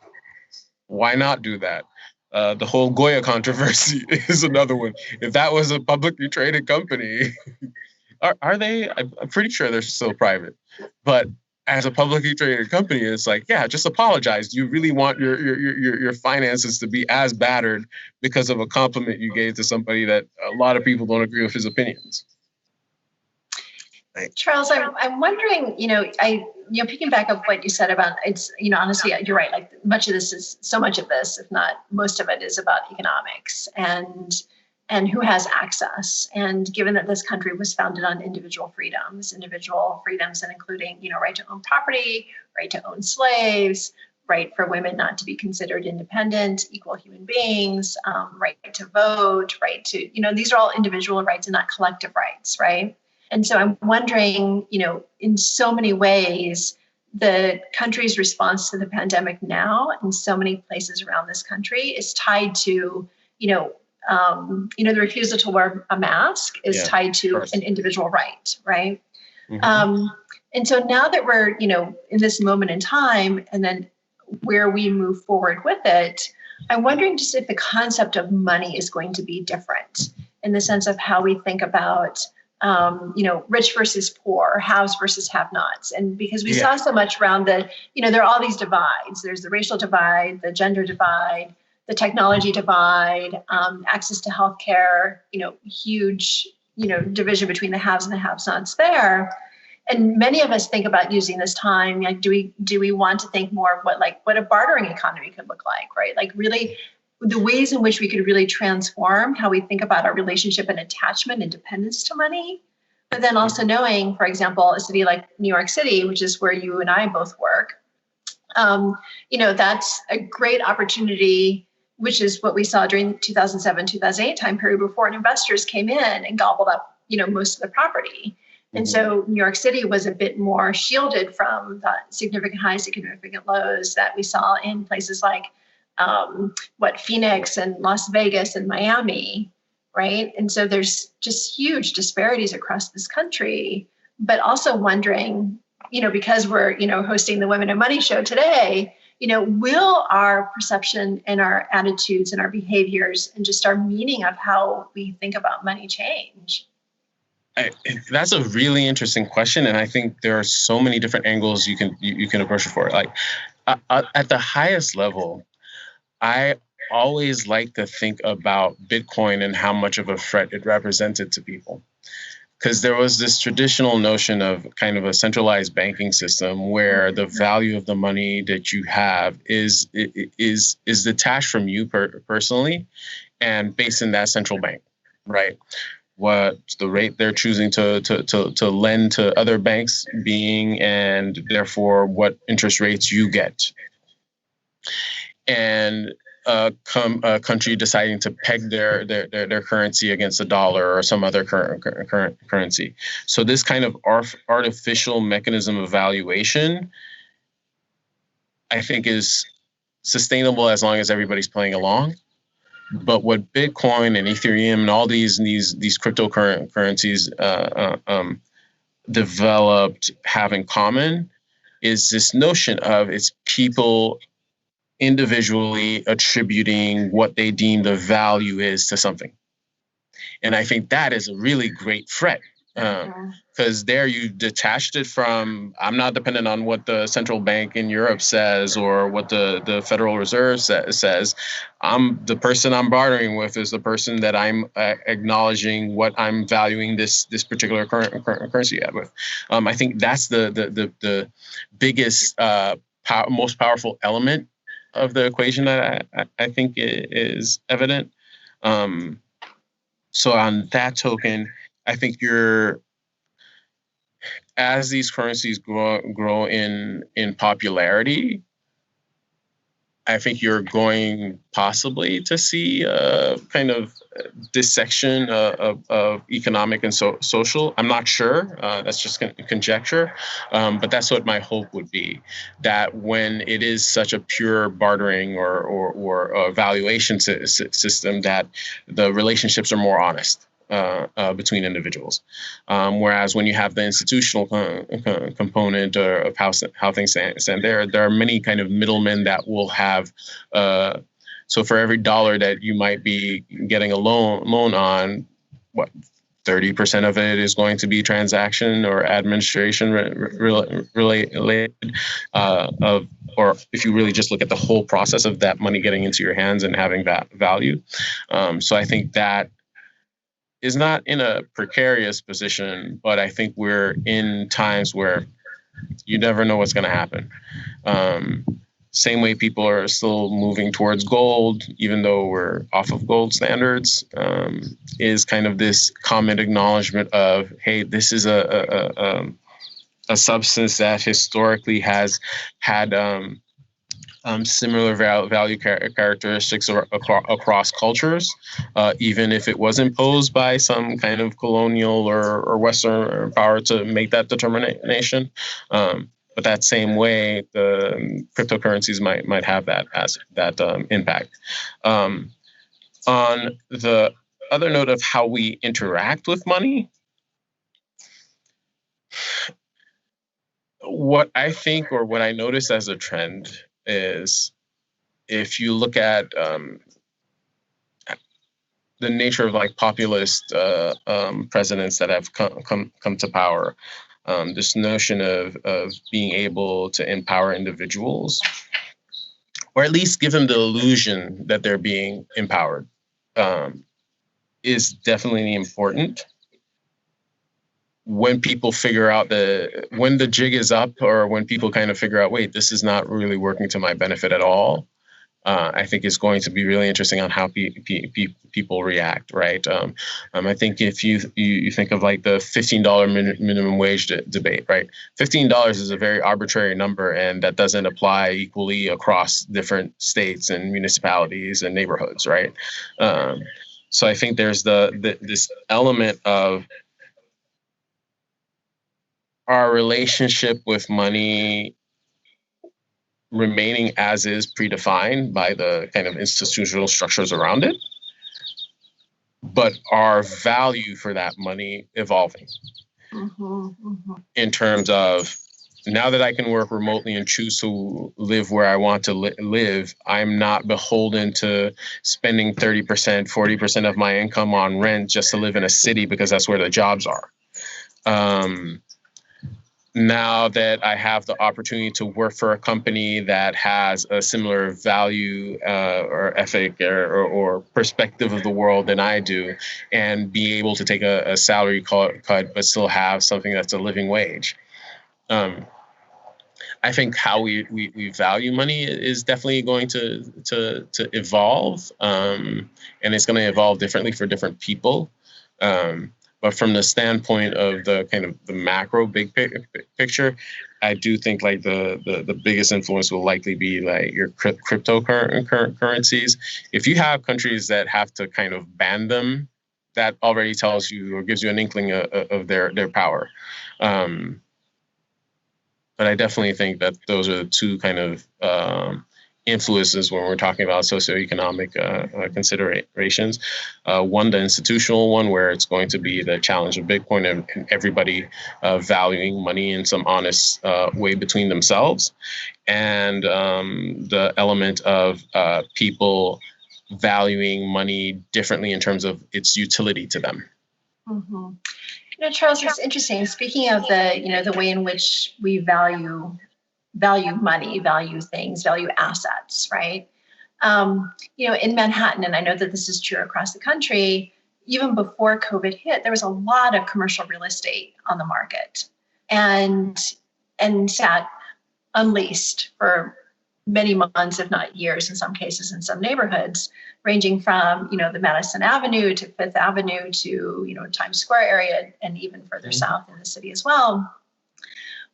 [SPEAKER 2] why not do that? The whole Goya controversy is another one. If that was a publicly traded company, are they? I'm pretty sure they're still private. But as a publicly traded company, it's like, yeah, just apologize. Do you really want your finances to be as battered because of a compliment you gave to somebody that a lot of people don't agree with his opinions?
[SPEAKER 1] Charles, I'm wondering, picking back up what you said about it's, honestly, you're right. Like so much of this, if not most of it, is about economics and who has access. And given that this country was founded on individual freedoms and including, right to own property, right to own slaves, right for women not to be considered independent, equal human beings, right to vote, right to, these are all individual rights and not collective rights, right? And so I'm wondering, in so many ways, the country's response to the pandemic now in so many places around this country is tied to, the refusal to wear a mask is tied to an individual right, right? Mm-hmm. And so now that we're, in this moment in time, and then where we move forward with it, I'm wondering just if the concept of money is going to be different in the sense of how we think about rich versus poor, haves versus have-nots. And because we
[SPEAKER 2] Yeah.
[SPEAKER 1] saw so much around there are all these divides. There's the racial divide, the gender divide, the technology divide, access to healthcare, huge, division between the haves and the have-nots there. And many of us think about using this time, like, do we want to think more of what a bartering economy could look like, right? Like really the ways in which we could really transform how we think about our relationship and attachment and dependence to money. But then also knowing, for example, a city like New York City, which is where you and I both work, that's a great opportunity, which is what we saw during 2007, 2008 time period where foreign investors came in and gobbled up, most of the property. And so New York City was a bit more shielded from the significant highs, significant lows that we saw in places like Phoenix and Las Vegas and Miami, right? And so there's just huge disparities across this country, but also wondering, because we're, hosting the Women in Money show today, will our perception and our attitudes and our behaviors and just our meaning of how we think about money change?
[SPEAKER 2] That's a really interesting question, and I think there are so many different angles you can approach it for. Like at the highest level, I always like to think about Bitcoin and how much of a threat it represented to people. Because there was this traditional notion of kind of a centralized banking system where the value of the money that you have is detached from you personally and based in that central bank, right? What the rate they're choosing to lend to other banks being, and therefore what interest rates you get. And a country deciding to peg their currency against the dollar or some other current currency. So this kind of artificial mechanism of valuation, I think, is sustainable as long as everybody's playing along. But what Bitcoin and Ethereum and all these cryptocurrencies developed have in common is this notion of it's people individually attributing what they deem the value is to something. And I think that is a really great threat because there you detached it from, I'm not dependent on what the central bank in Europe says or what the Federal Reserve says. The person I'm bartering with is the person that I'm acknowledging what I'm valuing this particular currency at with. I think that's the biggest, most powerful element of the equation that I think is evident. So on that token, I think as these currencies grow in popularity, I think you're going possibly to see a kind of dissection of economic and social. I'm not sure. That's just conjecture. But that's what my hope would be, that when it is such a pure bartering or valuation system, that the relationships are more honest. Between individuals, whereas when you have the institutional component of how things stand, there are many kind of middlemen that will have. So for every dollar that you might be getting a loan on, 30% of it is going to be transaction or administration related, or if you really just look at the whole process of that money getting into your hands and having that value. So I think that is not in a precarious position, but I think we're in times where you never know what's going to happen. Same way people are still moving towards gold, even though we're off of gold standards, is kind of this common acknowledgement of, hey, this is a substance that historically has had similar value characteristics across cultures, even if it was imposed by some kind of colonial or Western power to make that determination. But that same way, the cryptocurrencies might have that as that impact. On the other note of how we interact with money, what I think or what I notice as a trend is, if you look at the nature of like populist presidents that have come to power. This notion of being able to empower individuals, or at least give them the illusion that they're being empowered, is definitely important. When people figure out when the jig is up, or when people kind of figure out, wait, this is not really working to my benefit at all, I think it's going to be really interesting on how people react, right? I think if you think of like the $15 minimum wage debate, right? $15 is a very arbitrary number, and that doesn't apply equally across different states and municipalities and neighborhoods, right? So I think there's this element of our relationship with money remaining as is, predefined by the kind of institutional structures around it, but our value for that money evolving. In terms of, now that I can work remotely and choose to live where I want to live, I'm not beholden to spending 30%, 40% of my income on rent just to live in a city because that's where the jobs are. Now that I have the opportunity to work for a company that has a similar value or ethic or perspective of the world than I do, and be able to take a salary cut but still have something that's a living wage. I think how we value money is definitely going to evolve, and it's going to evolve differently for different people. But from the standpoint of the kind of the macro big picture, I do think like the biggest influence will likely be like your cryptocurrencies. If you have countries that have to kind of ban them, that already tells you or gives you an inkling of their power. But I definitely think that those are the two kind of influences when we're talking about socioeconomic considerations. One, the institutional one, where it's going to be the challenge of Bitcoin and everybody valuing money in some honest way between themselves, and the element of people valuing money differently in terms of its utility to them.
[SPEAKER 1] Charles, it's interesting. Speaking of the way in which we value money, value things, value assets, right? In Manhattan, and I know that this is true across the country, even before COVID hit, there was a lot of commercial real estate on the market and sat unleased for many months, if not years, in some cases, in some neighborhoods, ranging from, the Madison Avenue to Fifth Avenue to, Times Square area, and even further south in the city as well.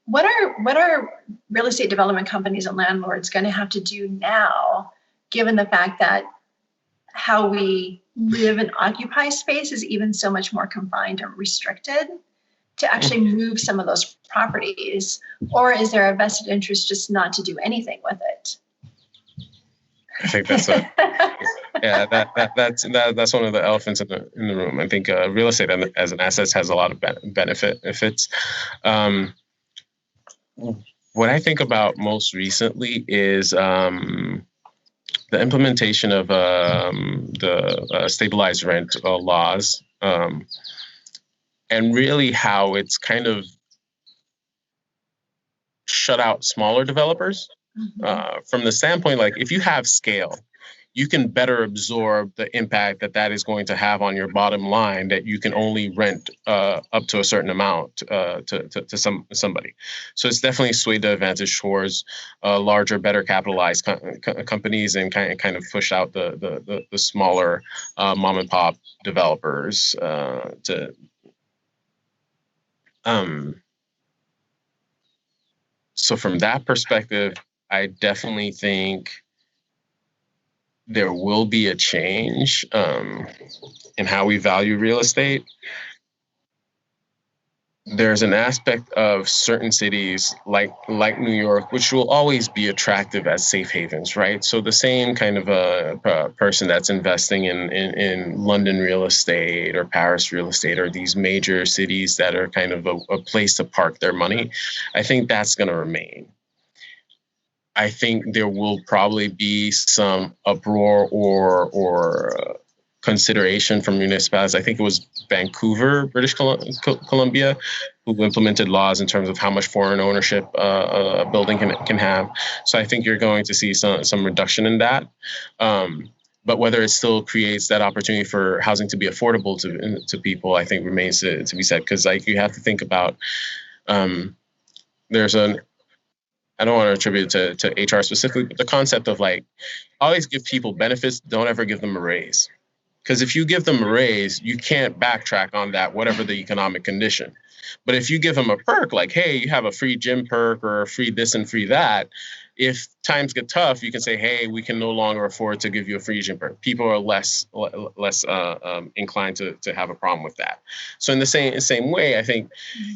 [SPEAKER 1] What are real estate development companies and landlords going to have to do now, given the fact that how we live and occupy space is even so much more confined and restricted, to actually move some of those properties? Or is there a vested interest just not to do anything with it?
[SPEAKER 2] I think that's that's one of the elephants in the room. I think real estate as an asset has a lot of benefits. What I think about most recently is the implementation of the stabilized rent laws, and really how it's kind of shut out smaller developers from the standpoint, like if you have scale, you can better absorb the impact that is going to have on your bottom line, that you can only rent up to a certain amount to somebody. So it's definitely swayed the advantage towards larger, better capitalized companies, and kind of push out the smaller mom and pop developers So from that perspective, I definitely think there will be a change in how we value real estate. There's an aspect of certain cities like New York, which will always be attractive as safe havens, right? So the same kind of a person that's investing in London real estate or Paris real estate, or these major cities that are kind of a place to park their money, I think that's going to remain. I think there will probably be some uproar or consideration from municipalities. I think it was Vancouver, British Columbia, who implemented laws in terms of how much foreign ownership a building can have. So I think you're going to see some reduction in that. But whether it still creates that opportunity for housing to be affordable to people, I think remains to be said. Because like you have to think about, there's I don't want to attribute it to HR specifically, but the concept of like, always give people benefits, don't ever give them a raise. Because if you give them a raise, you can't backtrack on that, whatever the economic condition. But if you give them a perk, like, hey, you have a free gym perk or a free this and free that, if times get tough, you can say, hey, we can no longer afford to give you a free gym perk. People are less inclined to have a problem with that. So in the same way, I think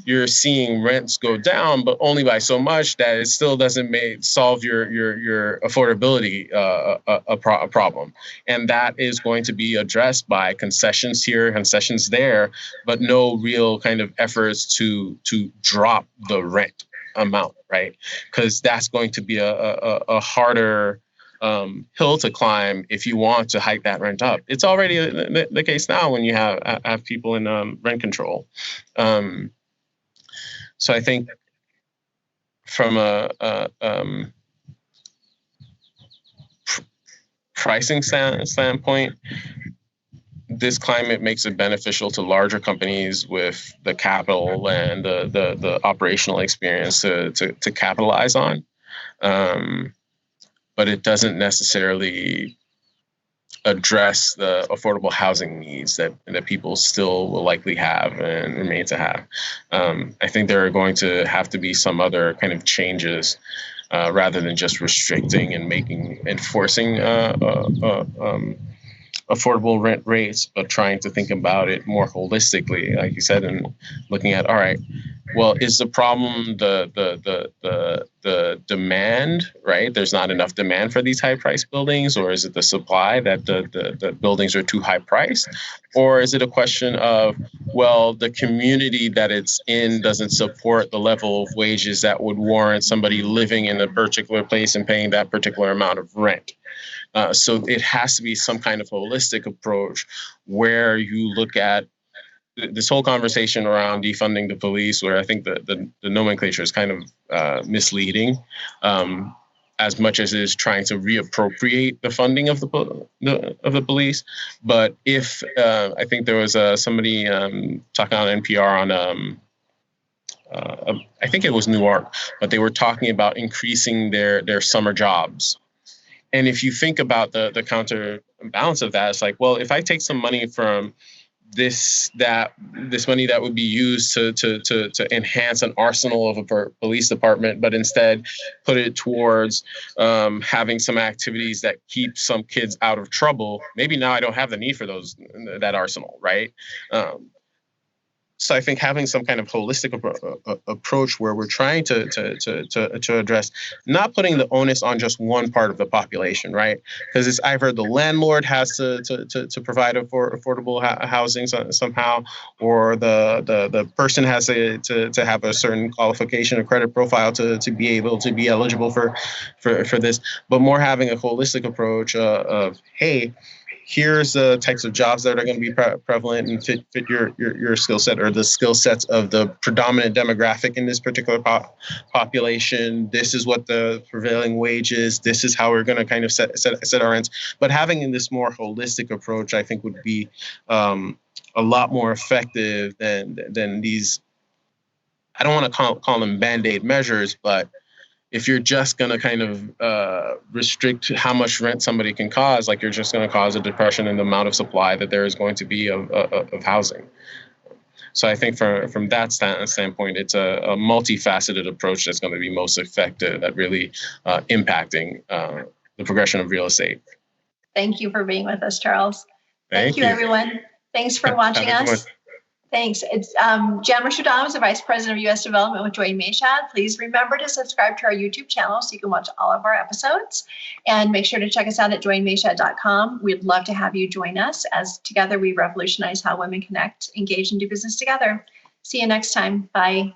[SPEAKER 2] you're seeing rents go down, but only by so much that it still doesn't solve your affordability a problem. And that is going to be addressed by concessions here, concessions there, but no real kind of efforts to drop the rent amount, right? Because that's going to be a harder hill to climb if you want to hike that rent up. It's already the case now when you have people in rent control. So I think from a pricing standpoint, this climate makes it beneficial to larger companies with the capital and the operational experience to capitalize on. But it doesn't necessarily address the affordable housing needs that people still will likely have and remain to have. I think there are going to have to be some other kind of changes rather than just restricting and enforcing affordable rent rates, but trying to think about it more holistically, like you said, and looking at, all right, well, is the problem the demand, right? There's not enough demand for these high price buildings, or is it the supply that the buildings are too high priced? Or is it a question of, well, the community that it's in doesn't support the level of wages that would warrant somebody living in a particular place and paying that particular amount of rent? So it has to be some kind of holistic approach where you look at this whole conversation around defunding the police, where I think the nomenclature is kind of misleading, as much as it is trying to reappropriate the funding of the police. But if I think there was somebody talking on NPR on I think it was Newark, but they were talking about increasing their summer jobs. And if you think about the counterbalance of that, it's like, well, if I take some money from this money that would be used to enhance an arsenal of a police department, but instead put it towards having some activities that keep some kids out of trouble, maybe now I don't have the need for that arsenal, right? So I think having some kind of holistic approach where we're trying to address, not putting the onus on just one part of the population, right? Because it's either the landlord has to provide affordable housing somehow, or the person has to have a certain qualification or credit profile to be able to be eligible for this, but more having a holistic approach of, hey, here's the types of jobs that are going to be prevalent and fit your skill set, or the skill sets of the predominant demographic in this particular population. This is what the prevailing wage is. This is how we're going to kind of set our rents. But having this more holistic approach, I think, would be a lot more effective than these. I don't want to call them Band-Aid measures, but if you're just going to kind of restrict how much rent somebody can cause, like you're just going to cause a depression in the amount of supply that there is going to be of housing. So I think from that standpoint, it's a multifaceted approach that's going to be most effective at really impacting the progression of real estate.
[SPEAKER 1] Thank you for being with us, Charles.
[SPEAKER 2] Thank you,
[SPEAKER 1] everyone. Thanks for watching us. Thanks. It's Jan Mercer-Dahms, the Vice President of U.S. Development with Dwayne Mayshad. Please remember to subscribe to our YouTube channel so you can watch all of our episodes. And make sure to check us out at dwaynemayshad.com. We'd love to have you join us as together we revolutionize how women connect, engage, and do business together. See you next time. Bye.